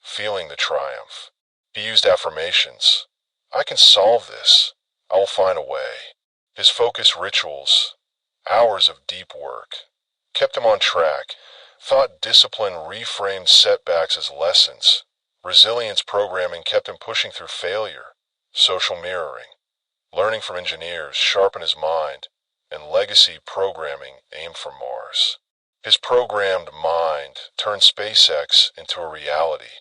feeling the triumph. He used affirmations. I can solve this. I will find a way. His focus rituals. Hours of deep work kept him on track. Thought discipline reframed setbacks as lessons. Resilience programming kept him pushing through failure. Social mirroring, learning from engineers, sharpened his mind, and legacy programming aimed for Mars. His programmed mind turned SpaceX into a reality,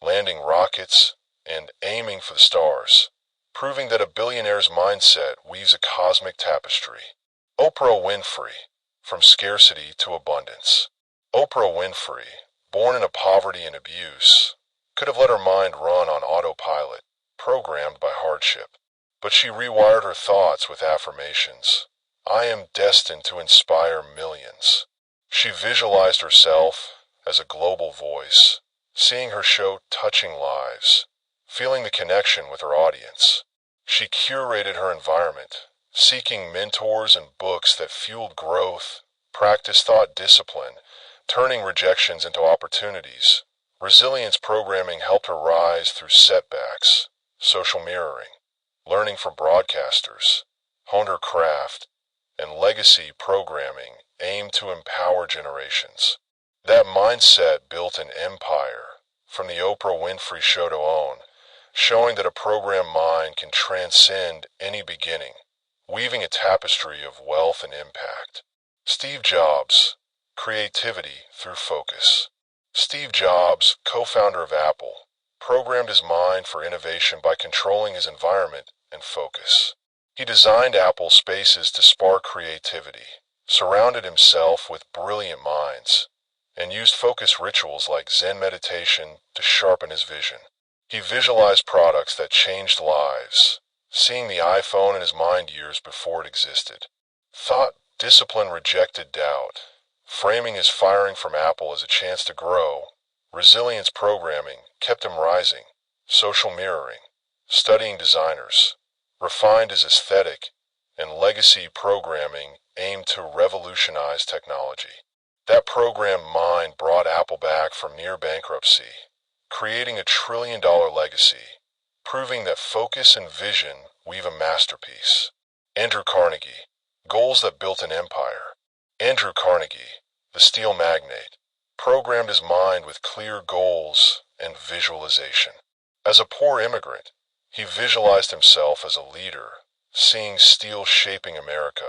landing rockets and aiming for the stars, proving that a billionaire's mindset weaves a cosmic tapestry. Oprah Winfrey, from scarcity to abundance. Oprah Winfrey, born into poverty and abuse, could have let her mind run on autopilot, programmed by hardship. But she rewired her thoughts with affirmations. I am destined to inspire millions. She visualized herself as a global voice, seeing her show touching lives, feeling the connection with her audience. She curated her environment, seeking mentors and books that fueled growth, practiced thought discipline, turning rejections into opportunities. Resilience programming helped her rise through setbacks. Social mirroring, learning from broadcasters, honed her craft, and legacy programming aimed to empower generations. That mindset built an empire, from the Oprah Winfrey Show to OWN, showing that a programmed mind can transcend any beginning, weaving a tapestry of wealth and impact. Steve Jobs, creativity through focus. Steve Jobs, co-founder of Apple, programmed his mind for innovation by controlling his environment and focus. He designed Apple spaces to spark creativity, surrounded himself with brilliant minds, and used focus rituals like Zen meditation to sharpen his vision. He visualized products that changed lives, seeing the iPhone in his mind years before it existed. Thought discipline rejected doubt, framing his firing from Apple as a chance to grow. Resilience programming kept him rising. Social mirroring, studying designers, refined his aesthetic, and legacy programming aimed to revolutionize technology. That programmed mind brought Apple back from near bankruptcy, creating $1 trillion legacy, proving that focus and vision weave a masterpiece. Andrew Carnegie, goals that built an empire. Andrew Carnegie, the steel magnate, programmed his mind with clear goals and visualization. As a poor immigrant, he visualized himself as a leader, seeing steel shaping America,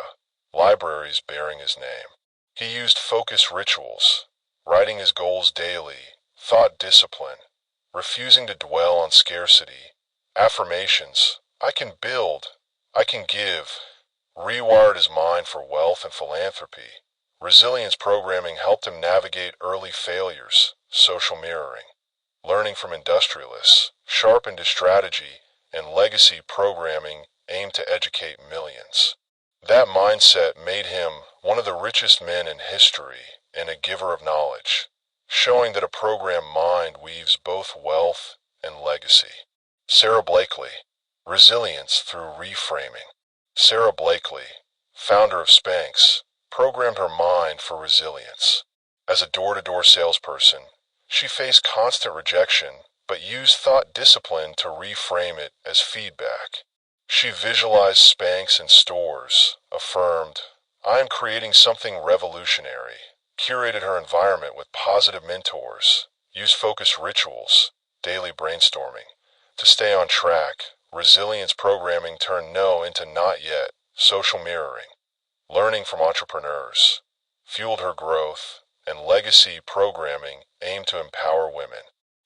libraries bearing his name. He used focus rituals, writing his goals daily, thought discipline, refusing to dwell on scarcity, affirmations, I can build, I can give, rewired his mind for wealth and philanthropy. Resilience programming helped him navigate early failures. Social mirroring, learning from industrialists, sharpened his strategy, and legacy programming aimed to educate millions. That mindset made him one of the richest men in history and a giver of knowledge, showing that a programmed mind weaves both wealth and legacy. Sarah Blakely, resilience through reframing. Sarah Blakely, founder of Spanx, programmed her mind for resilience. As a door-to-door salesperson, she faced constant rejection but used thought discipline to reframe it as feedback. She visualized Spanx in stores, affirmed, I am creating something revolutionary, curated her environment with positive mentors, used focus rituals, daily brainstorming. To stay on track, resilience programming turned no into not yet. Social mirroring, learning from entrepreneurs, fueled her growth, and legacy programming aimed to empower women.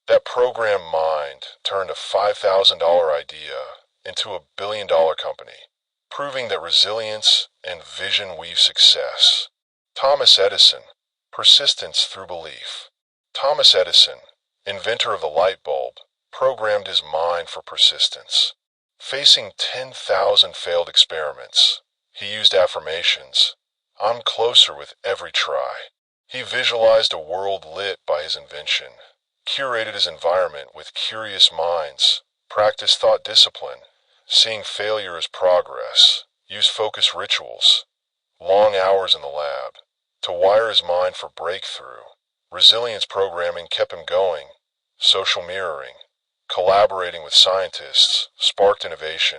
That programmed mind turned a $5,000 idea into $1 billion company, proving that resilience and vision weave success. Thomas Edison, persistence through belief. Thomas Edison, inventor of the light bulb, programmed his mind for persistence. Facing 10,000 failed experiments, he used affirmations. I'm closer with every try. He visualized a world lit by his invention, curated his environment with curious minds, practiced thought discipline, seeing failure as progress, used focus rituals, long hours in the lab, to wire his mind for breakthrough. Resilience programming kept him going. Social mirroring, collaborating with scientists, sparked innovation,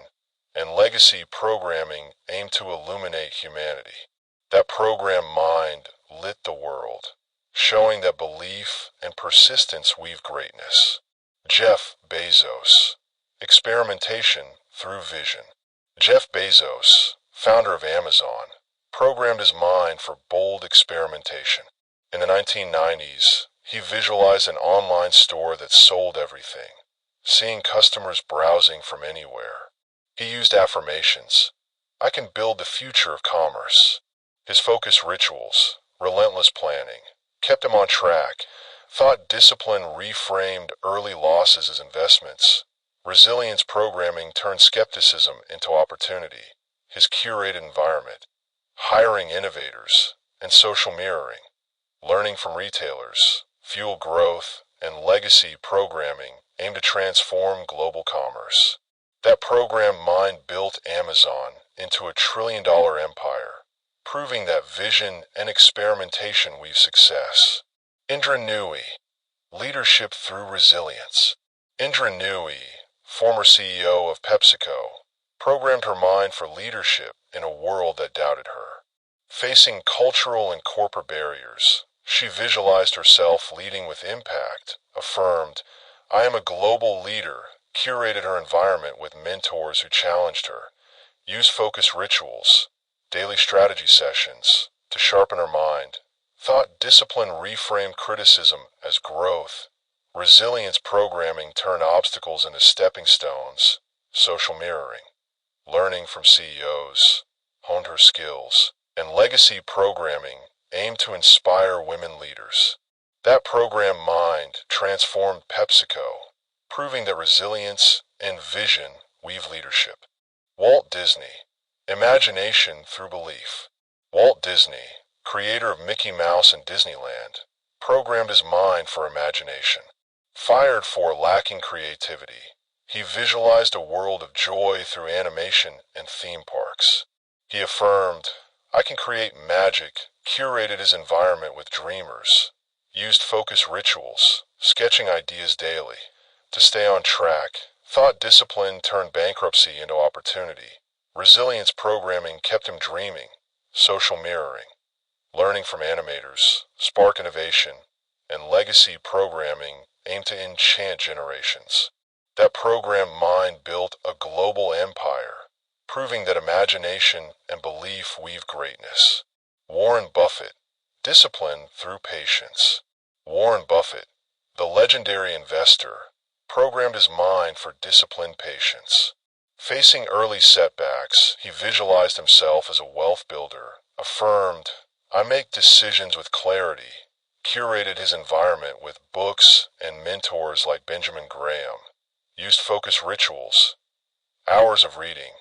and legacy programming aimed to illuminate humanity. That program mind lit the world, showing that belief and persistence weave greatness. Jeff Bezos. Experimentation through vision. Jeff Bezos, founder of Amazon, programmed his mind for bold experimentation. In the 1990s, he visualized an online store that sold everything, seeing customers browsing from anywhere. He used affirmations. I can build the future of commerce. His focus rituals, relentless planning, kept him on track. Thought discipline reframed early losses as investments. Resilience programming turned skepticism into opportunity. His curated environment, hiring innovators, and social mirroring, learning from retailers, fuel growth, and legacy programming aimed to transform global commerce. That program mind built Amazon into a trillion-dollar empire, proving that vision and experimentation weave success. Indra Nooyi, leadership through resilience. Indra Nooyi, former CEO of PepsiCo, programmed her mind for leadership in a world that doubted her. Facing cultural and corporate barriers, she visualized herself leading with impact, affirmed, I am a global leader, curated her environment with mentors who challenged her, used focus rituals, daily strategy sessions, to sharpen her mind, thought discipline reframed criticism as growth, resilience programming turned obstacles into stepping stones, social mirroring, learning from CEOs, honed her skills, and legacy programming aimed to inspire women leaders. That program mind transformed PepsiCo, proving that resilience and vision weave leadership. Walt Disney, imagination through belief. Walt Disney, creator of Mickey Mouse and Disneyland, programmed his mind for imagination. Fired for lacking creativity, he visualized a world of joy through animation and theme parks. He affirmed, I can create magic, curated his environment with dreamers, used focus rituals, sketching ideas daily. To stay on track, thought discipline turned bankruptcy into opportunity. Resilience programming kept him dreaming, social mirroring, learning from animators, spark innovation, and legacy programming aimed to enchant generations. That program mind built a global empire, proving that imagination and belief weave greatness. Warren Buffett, discipline through patience. Warren Buffett, the legendary investor, programmed his mind for disciplined patience. Facing early setbacks, he visualized himself as a wealth builder, affirmed, I make decisions with clarity, curated his environment with books and mentors like Benjamin Graham, used focus rituals, hours of reading,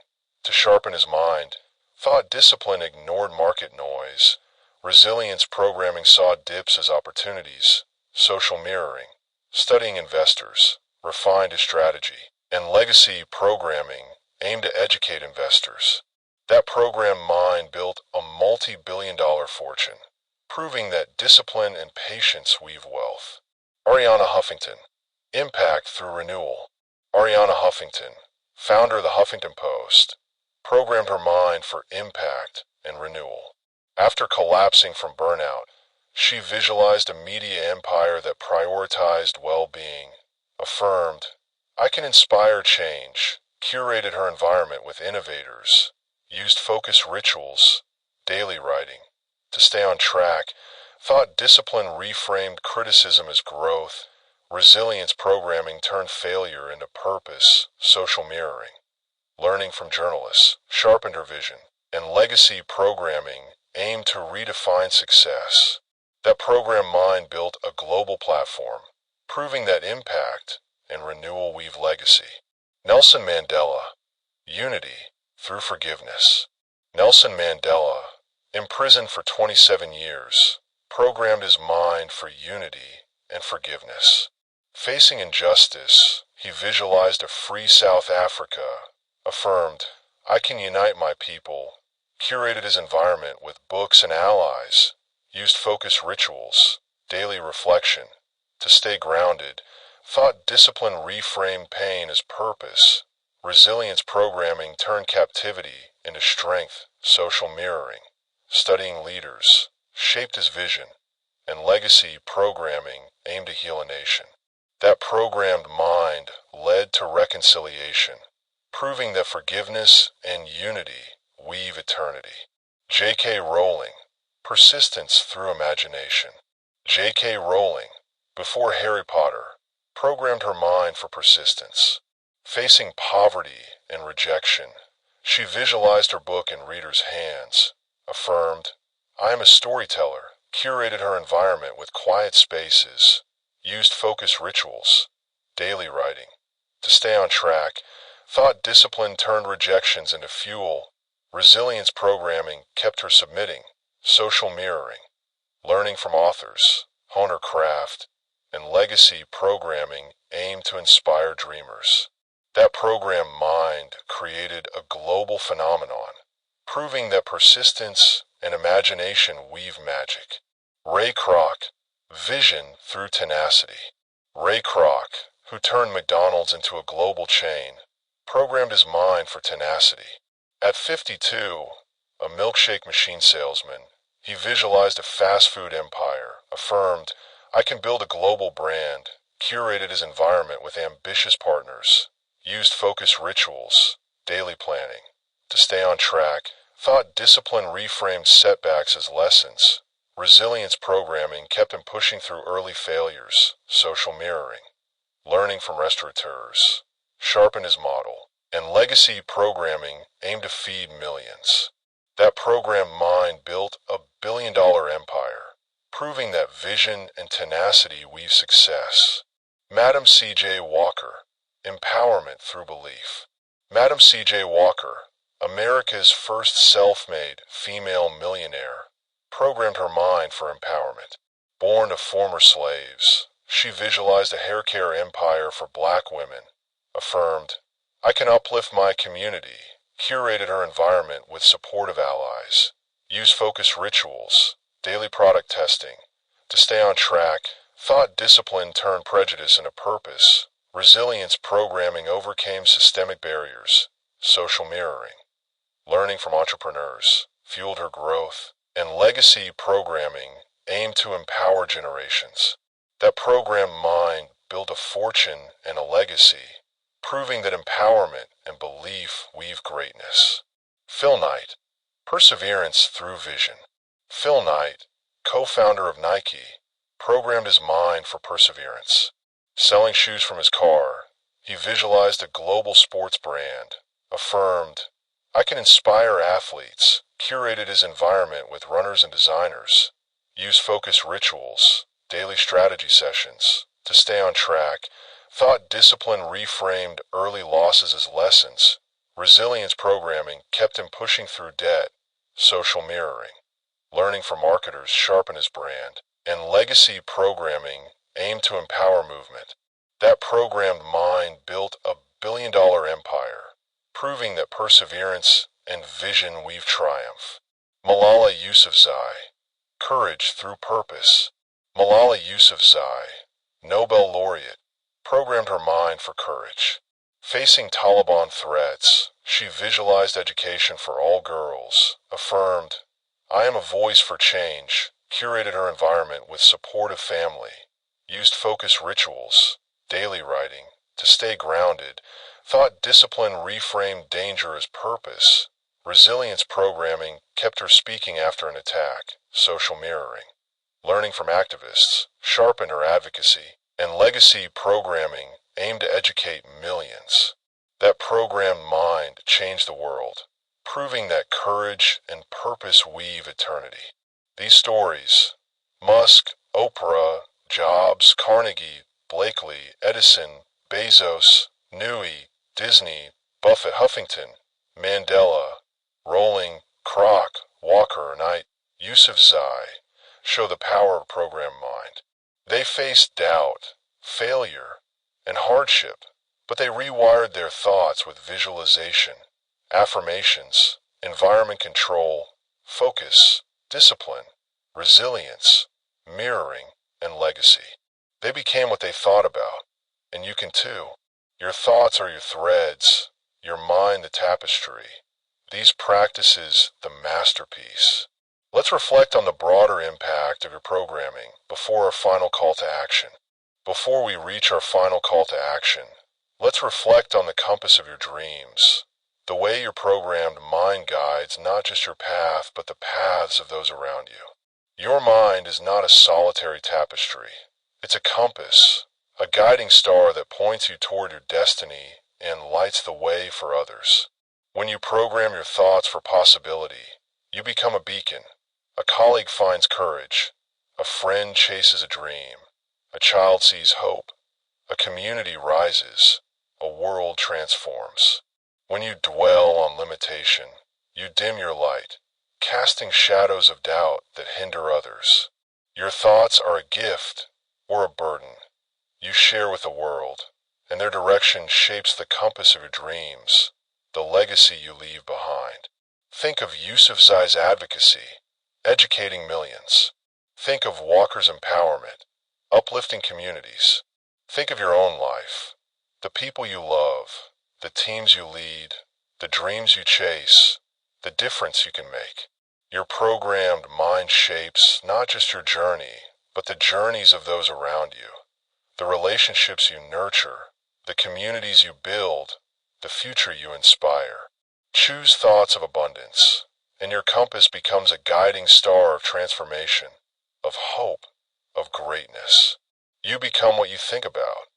to sharpen his mind. Thought discipline ignored market noise. Resilience programming saw dips as opportunities. Social mirroring, studying investors, refined his strategy, and legacy programming aimed to educate investors. That program mind built a multi-billion-dollar fortune, proving that discipline and patience weave wealth. Arianna Huffington, impact through renewal. Arianna Huffington, founder of the Huffington Post, programmed her mind for impact and renewal. After collapsing from burnout, she visualized a media empire that prioritized well-being, affirmed, I can inspire change, curated her environment with innovators, used focus rituals, daily writing. To stay on track, thought discipline reframed criticism as growth, resilience programming turned failure into purpose, social mirroring. Learning from journalists, sharpened her vision, and legacy programming aimed to redefine success. That program mind built a global platform, proving that impact and renewal weave legacy. Nelson Mandela, unity through forgiveness. Nelson Mandela, imprisoned for 27 years, programmed his mind for unity and forgiveness. Facing injustice, he visualized a free South Africa, affirmed, I can unite my people, curated his environment with books and allies, used focus rituals, daily reflection. To stay grounded, thought discipline reframed pain as purpose, resilience programming turned captivity into strength, social mirroring, studying leaders, shaped his vision, and legacy programming aimed to heal a nation. That programmed mind led to reconciliation, proving that forgiveness and unity weave eternity. J.K. Rowling, persistence through imagination. J.K. Rowling, before Harry Potter, programmed her mind for persistence. Facing poverty and rejection, she visualized her book in readers' hands, affirmed, "I am a storyteller," curated her environment with quiet spaces, used focus rituals, daily writing. To stay on track, thought discipline turned rejections into fuel, resilience programming kept her submitting, social mirroring, learning from authors, hone her craft, and legacy programming aimed to inspire dreamers. That programmed mind created a global phenomenon, proving that persistence and imagination weave magic. Ray Kroc, vision through tenacity. Ray Kroc, who turned McDonald's into a global chain, programmed his mind for tenacity. At 52, a milkshake machine salesman, he visualized a fast food empire, affirmed, "I can build a global brand," curated his environment with ambitious partners, used focus rituals, daily planning. To stay on track, thought discipline reframed setbacks as lessons. Resilience programming kept him pushing through early failures, social mirroring, learning from restaurateurs, sharpened his model, and legacy programming aimed to feed millions. That programmed mind built a billion-dollar empire, proving that vision and tenacity weave success. Madam C.J. Walker, empowerment through belief. Madam C.J. Walker, America's first self-made female millionaire, programmed her mind for empowerment. Born to former slaves, she visualized a hair care empire for black women, affirmed, "I can uplift my community," curated her environment with supportive allies, used focus rituals, daily product testing. To stay on track, thought discipline turned prejudice into purpose. Resilience programming overcame systemic barriers, social mirroring, learning from entrepreneurs, fueled her growth, and legacy programming aimed to empower generations. That programmed mind built a fortune and a legacy, proving that empowerment and belief weave greatness. Phil Knight, perseverance through vision. Phil Knight, co-founder of Nike, programmed his mind for perseverance. Selling shoes from his car, he visualized a global sports brand, affirmed, "I can inspire athletes," curated his environment with runners and designers, used focus rituals, daily strategy sessions. To stay on track, thought discipline reframed early losses as lessons. Resilience programming kept him pushing through debt, social mirroring, learning from marketers sharpened his brand, and legacy programming aimed to empower movement. That programmed mind built a billion-dollar empire, proving that perseverance and vision weave triumph. Malala Yousafzai, courage through purpose. Malala Yousafzai, Nobel laureate, programmed her mind for courage. Facing Taliban threats, she visualized education for all girls, affirmed, "I am a voice for change," curated her environment with supportive family, used focus rituals, daily writing. To stay grounded, thought discipline reframed danger as purpose. Resilience programming kept her speaking after an attack, social mirroring, learning from activists, sharpened her advocacy, and legacy programming aimed to educate millions. That programmed mind changed the world, proving that courage and purpose weave eternity. These stories, Musk, Oprah, Jobs, Carnegie, Blakely, Edison, Bezos, Newey, Disney, Buffett, Huffington, Mandela, Rowling, Kroc, Walker, Knight, Yousafzai, show the power of programmed mind. They faced doubt, failure, and hardship, but they rewired their thoughts with visualization, affirmations, environment control, focus, discipline, resilience, mirroring, and legacy. They became what they thought about, and you can too. Your thoughts are your threads, your mind the tapestry. These practices the masterpiece. Let's reflect on the broader impact of your programming before our final call to action. Before we reach our final call to action, let's reflect on the compass of your dreams. The way your programmed mind guides not just your path, but the paths of those around you. Your mind is not a solitary tapestry. It's a compass, a guiding star that points you toward your destiny and lights the way for others. When you program your thoughts for possibility, you become a beacon. A colleague finds courage. A friend chases a dream. A child sees hope. A community rises. A world transforms. When you dwell on limitation, you dim your light, casting shadows of doubt that hinder others. Your thoughts are a gift or a burden you share with the world, and their direction shapes the compass of your dreams, the legacy you leave behind. Think of Yusufzai's advocacy, educating millions. Think of Walker's empowerment, uplifting communities. Think of your own life, the people you love, the teams you lead, the dreams you chase, the difference you can make. Your programmed mind shapes not just your journey, but the journeys of those around you, the relationships you nurture, the communities you build, the future you inspire. Choose thoughts of abundance, and your compass becomes a guiding star of transformation, of hope, of greatness. You become what you think about,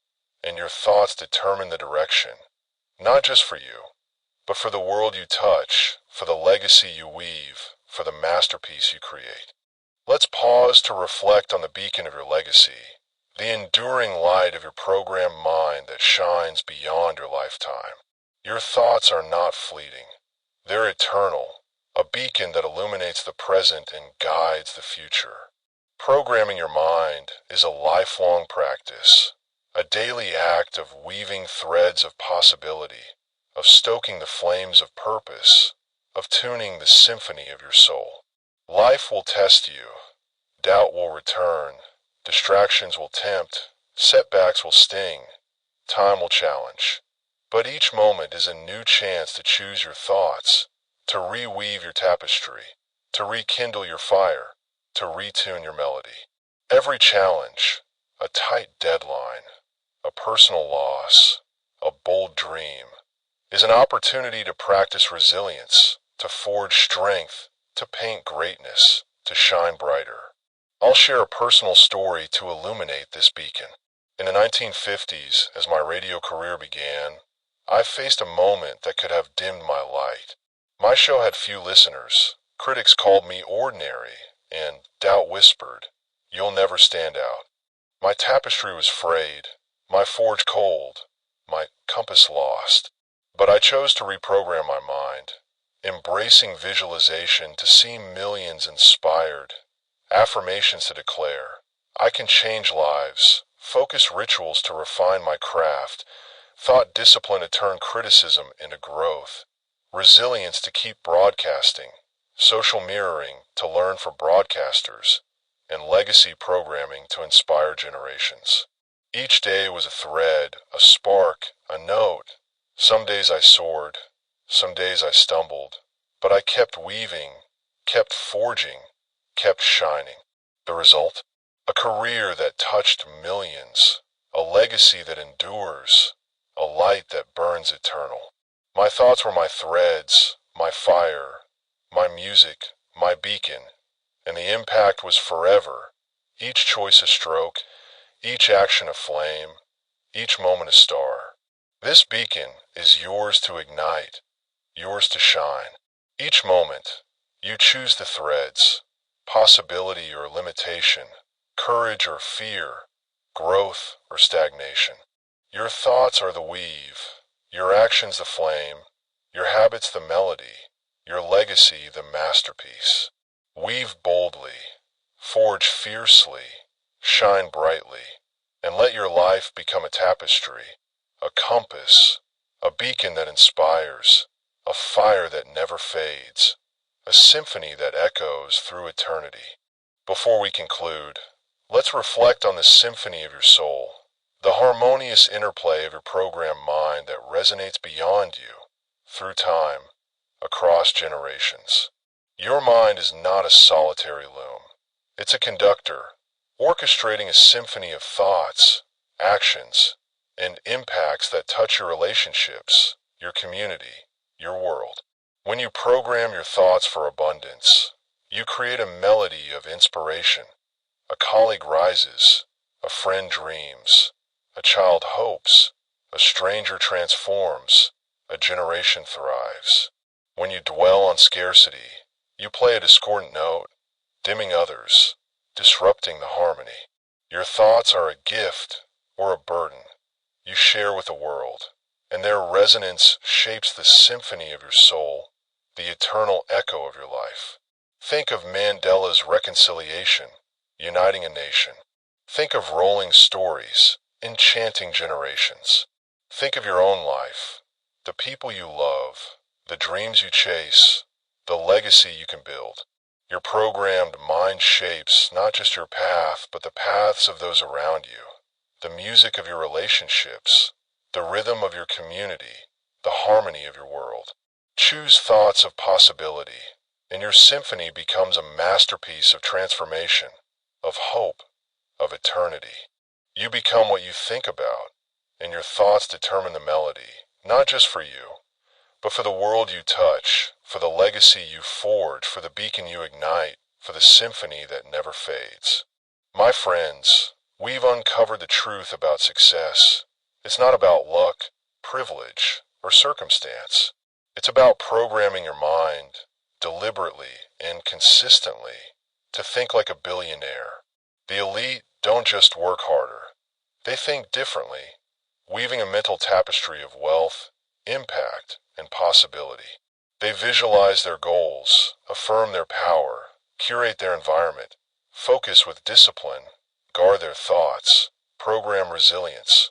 and your thoughts determine the direction, not just for you, but for the world you touch, for the legacy you weave, for the masterpiece you create. Let's pause to reflect on the beacon of your legacy, the enduring light of your programmed mind that shines beyond your lifetime. Your thoughts are not fleeting. They're eternal, a beacon that illuminates the present and guides the future. Programming your mind is a lifelong practice, a daily act of weaving threads of possibility, of stoking the flames of purpose, of tuning the symphony of your soul. Life will test you, doubt will return, distractions will tempt, setbacks will sting, time will challenge. But each moment is a new chance to choose your thoughts, to reweave your tapestry, to rekindle your fire, to retune your melody. Every challenge, a tight deadline, a personal loss, a bold dream, is an opportunity to practice resilience, to forge strength, to paint greatness, to shine brighter. I'll share a personal story to illuminate this beacon. In the 1950s, as my radio career began, I faced a moment that could have dimmed my light. My show had few listeners, critics called me ordinary, and doubt whispered, "You'll never stand out." My tapestry was frayed, my forge cold, my compass lost. But I chose to reprogram my mind, embracing visualization to see millions inspired, affirmations to declare, I can change lives, focus rituals to refine my craft, thought discipline to turn criticism into growth, resilience to keep broadcasting, social mirroring to learn from broadcasters, and legacy programming to inspire generations. Each day was a thread, a spark, a note. Some days I soared, some days I stumbled, but I kept weaving, kept forging, kept shining. The result? A career that touched millions, a legacy that endures, a light that burns eternal. My thoughts were my threads, my fire, my music, my beacon, and the impact was forever. Each choice a stroke, each action a flame, each moment a star. This beacon is yours to ignite, yours to shine. Each moment, you choose the threads, possibility or limitation, courage or fear, growth or stagnation. Your thoughts are the weave, your actions the flame, your habits the melody, your legacy the masterpiece. Weave boldly, forge fiercely, shine brightly, and let your life become a tapestry, a compass, a beacon that inspires, a fire that never fades, a symphony that echoes through eternity. Before we conclude, let's reflect on the symphony of your soul, the harmonious interplay of your programmed mind that resonates beyond you, through time, across generations. Your mind is not a solitary loom. It's a conductor, orchestrating a symphony of thoughts, actions, and impacts that touch your relationships, your community, your world. When you program your thoughts for abundance, you create a melody of inspiration. A colleague rises, a friend dreams, a child hopes, a stranger transforms, a generation thrives. When you dwell on scarcity, you play a discordant note, dimming others, disrupting the harmony. Your thoughts are a gift or a burden you share with the world, and their resonance shapes the symphony of your soul, the eternal echo of your life. Think of Mandela's reconciliation, uniting a nation. Think of rolling stories, enchanting generations. Think of your own life, the people you love, the dreams you chase, the legacy you can build. Your programmed mind shapes not just your path, but the paths of those around you, the music of your relationships, the rhythm of your community, the harmony of your world. Choose thoughts of possibility, and your symphony becomes a masterpiece of transformation, of hope, of eternity. You become what you think about, and your thoughts determine the melody, not just for you, but for the world you touch, for the legacy you forge, for the beacon you ignite, for the symphony that never fades. My friends, we've uncovered the truth about success. It's not about luck, privilege, or circumstance. It's about programming your mind, deliberately and consistently, to think like a billionaire. The elite don't just work harder. They think differently, weaving a mental tapestry of wealth, impact, and possibility. They visualize their goals, affirm their power, curate their environment, focus with discipline, guard their thoughts, program resilience,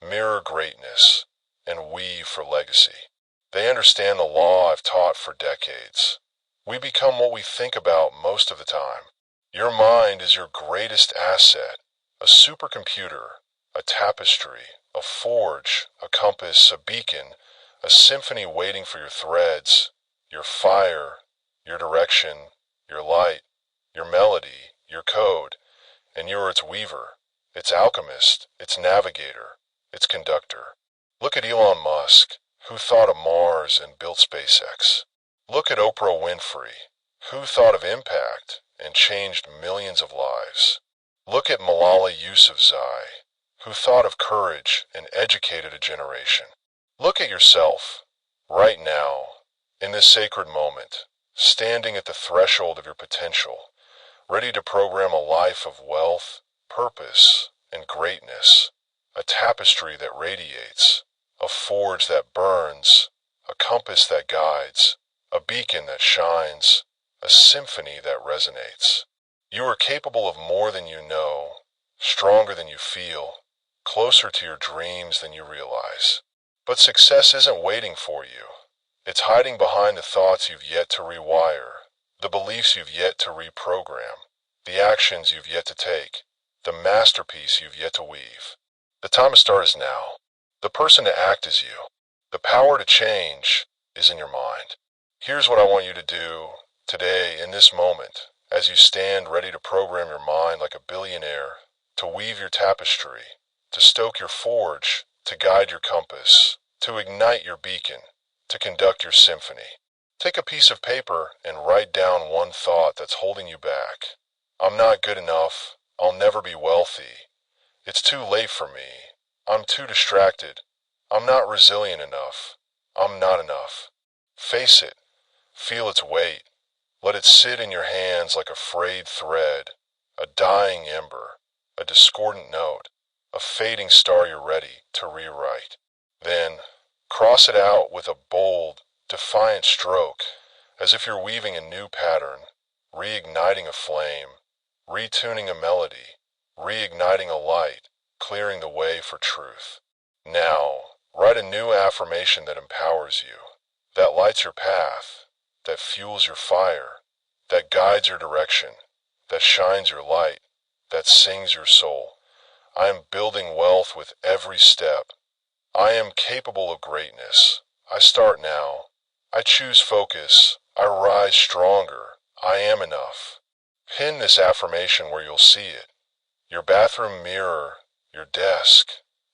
mirror greatness, and weave for legacy. They understand the law I've taught for decades. We become what we think about most of the time. Your mind is your greatest asset, a supercomputer, a tapestry, a forge, a compass, a beacon, a symphony waiting for your threads, your fire, your direction, your light, your melody, your code, and you're its weaver, its alchemist, its navigator, its conductor. Look at Elon Musk, who thought of Mars and built SpaceX. Look at Oprah Winfrey, who thought of impact and changed millions of lives. Look at Malala Yousafzai, who thought of courage and educated a generation. Look at yourself, right now, in this sacred moment, standing at the threshold of your potential, ready to program a life of wealth, purpose, and greatness, a tapestry that radiates, a forge that burns, a compass that guides, a beacon that shines, a symphony that resonates. You are capable of more than you know, stronger than you feel, closer to your dreams than you realize. But success isn't waiting for you. It's hiding behind the thoughts you've yet to rewire, the beliefs you've yet to reprogram, the actions you've yet to take, the masterpiece you've yet to weave. The time to start is now. The person to act is you. The power to change is in your mind. Here's what I want you to do today in this moment as you stand ready to program your mind like a billionaire, to weave your tapestry, to stoke your forge, to guide your compass, to ignite your beacon, to conduct your symphony. Take a piece of paper and write down one thought that's holding you back. I'm not good enough. I'll never be wealthy. It's too late for me. I'm too distracted. I'm not resilient enough. I'm not enough. Face it. Feel its weight. Let it sit in your hands like a frayed thread, a dying ember, a discordant note, a fading star you're ready to rewrite. Then, cross it out with a bold, defiant stroke, as if you're weaving a new pattern, reigniting a flame, retuning a melody, reigniting a light, clearing the way for truth. Now, write a new affirmation that empowers you, that lights your path, that fuels your fire, that guides your direction, that shines your light, that sings your soul. I am building wealth with every step. I am capable of greatness. I start now. I choose focus. I rise stronger. I am enough. Pin this affirmation where you'll see it. Your bathroom mirror, your desk,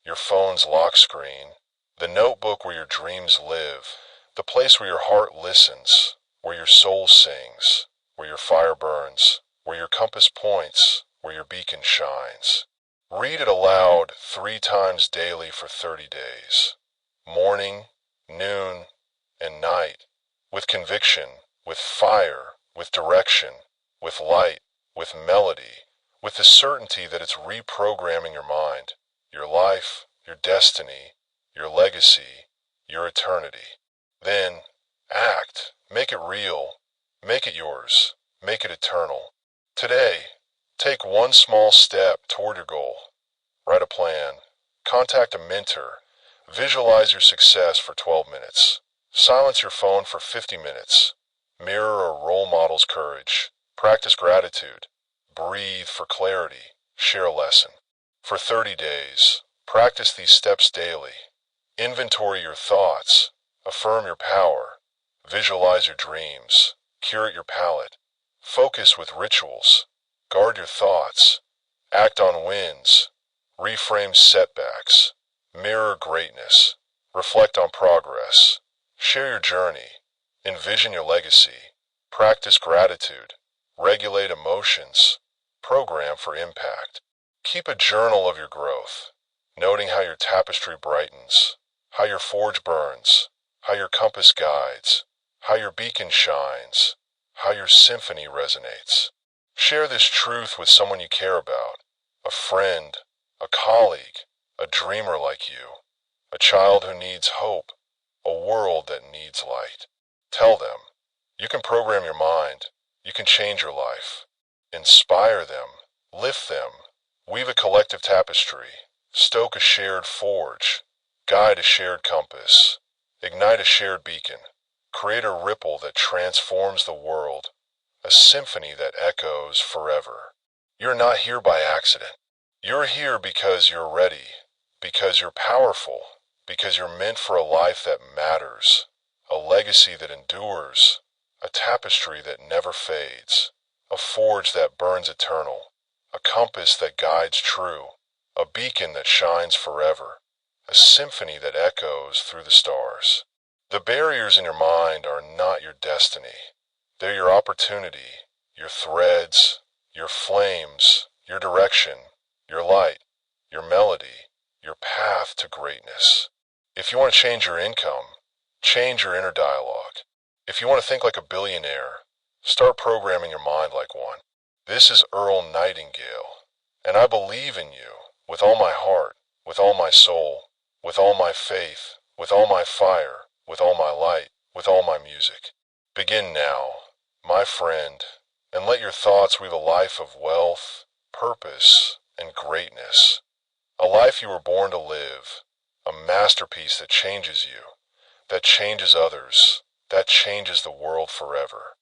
your phone's lock screen, the notebook where your dreams live, the place where your heart listens, where your soul sings, where your fire burns, where your compass points, where your beacon shines. Read it aloud 3 times daily for 30 days. Morning, noon, and night. With conviction, with fire, with direction, with light, with melody, with the certainty that it's reprogramming your mind, your life, your destiny, your legacy, your eternity. Then, act. Make it real. Make it yours. Make it eternal. Today, take one small step toward your goal. Write a plan. Contact a mentor. Visualize your success for 12 minutes. Silence your phone for 50 minutes. Mirror a role model's courage. Practice gratitude. Breathe for clarity. Share a lesson. For 30 days, practice these steps daily. Inventory your thoughts. Affirm your power. Visualize your dreams. Curate your palate. Focus with rituals. Guard your thoughts. Act on wins. Reframe setbacks. Mirror greatness. Reflect on progress. Share your journey. Envision your legacy. Practice gratitude. Regulate emotions. Program for impact. Keep a journal of your growth, noting how your tapestry brightens, how your forge burns, how your compass guides, how your beacon shines, how your symphony resonates. Share this truth with someone you care about, a friend, a colleague, a dreamer like you, a child who needs hope, a world that needs light. Tell them, you can program your mind, you can change your life. Inspire them, lift them, weave a collective tapestry, stoke a shared forge, guide a shared compass, ignite a shared beacon, create a ripple that transforms the world, a symphony that echoes forever. You're not here by accident. You're here because you're ready, because you're powerful, because you're meant for a life that matters, a legacy that endures, a tapestry that never fades, a forge that burns eternal, a compass that guides true, a beacon that shines forever, a symphony that echoes through the stars. The barriers in your mind are not your destiny. They're your opportunity, your threads, your flames, your direction, your light, your melody, your path to greatness. If you want to change your income, change your inner dialogue. If you want to think like a billionaire, start programming your mind like one. This is Earl Nightingale, and I believe in you with all my heart, with all my soul, with all my faith, with all my fire, with all my light, with all my music. Begin now, my friend, and let your thoughts weave a life of wealth, purpose, and greatness. A life you were born to live, a masterpiece that changes you, that changes others, that changes the world forever.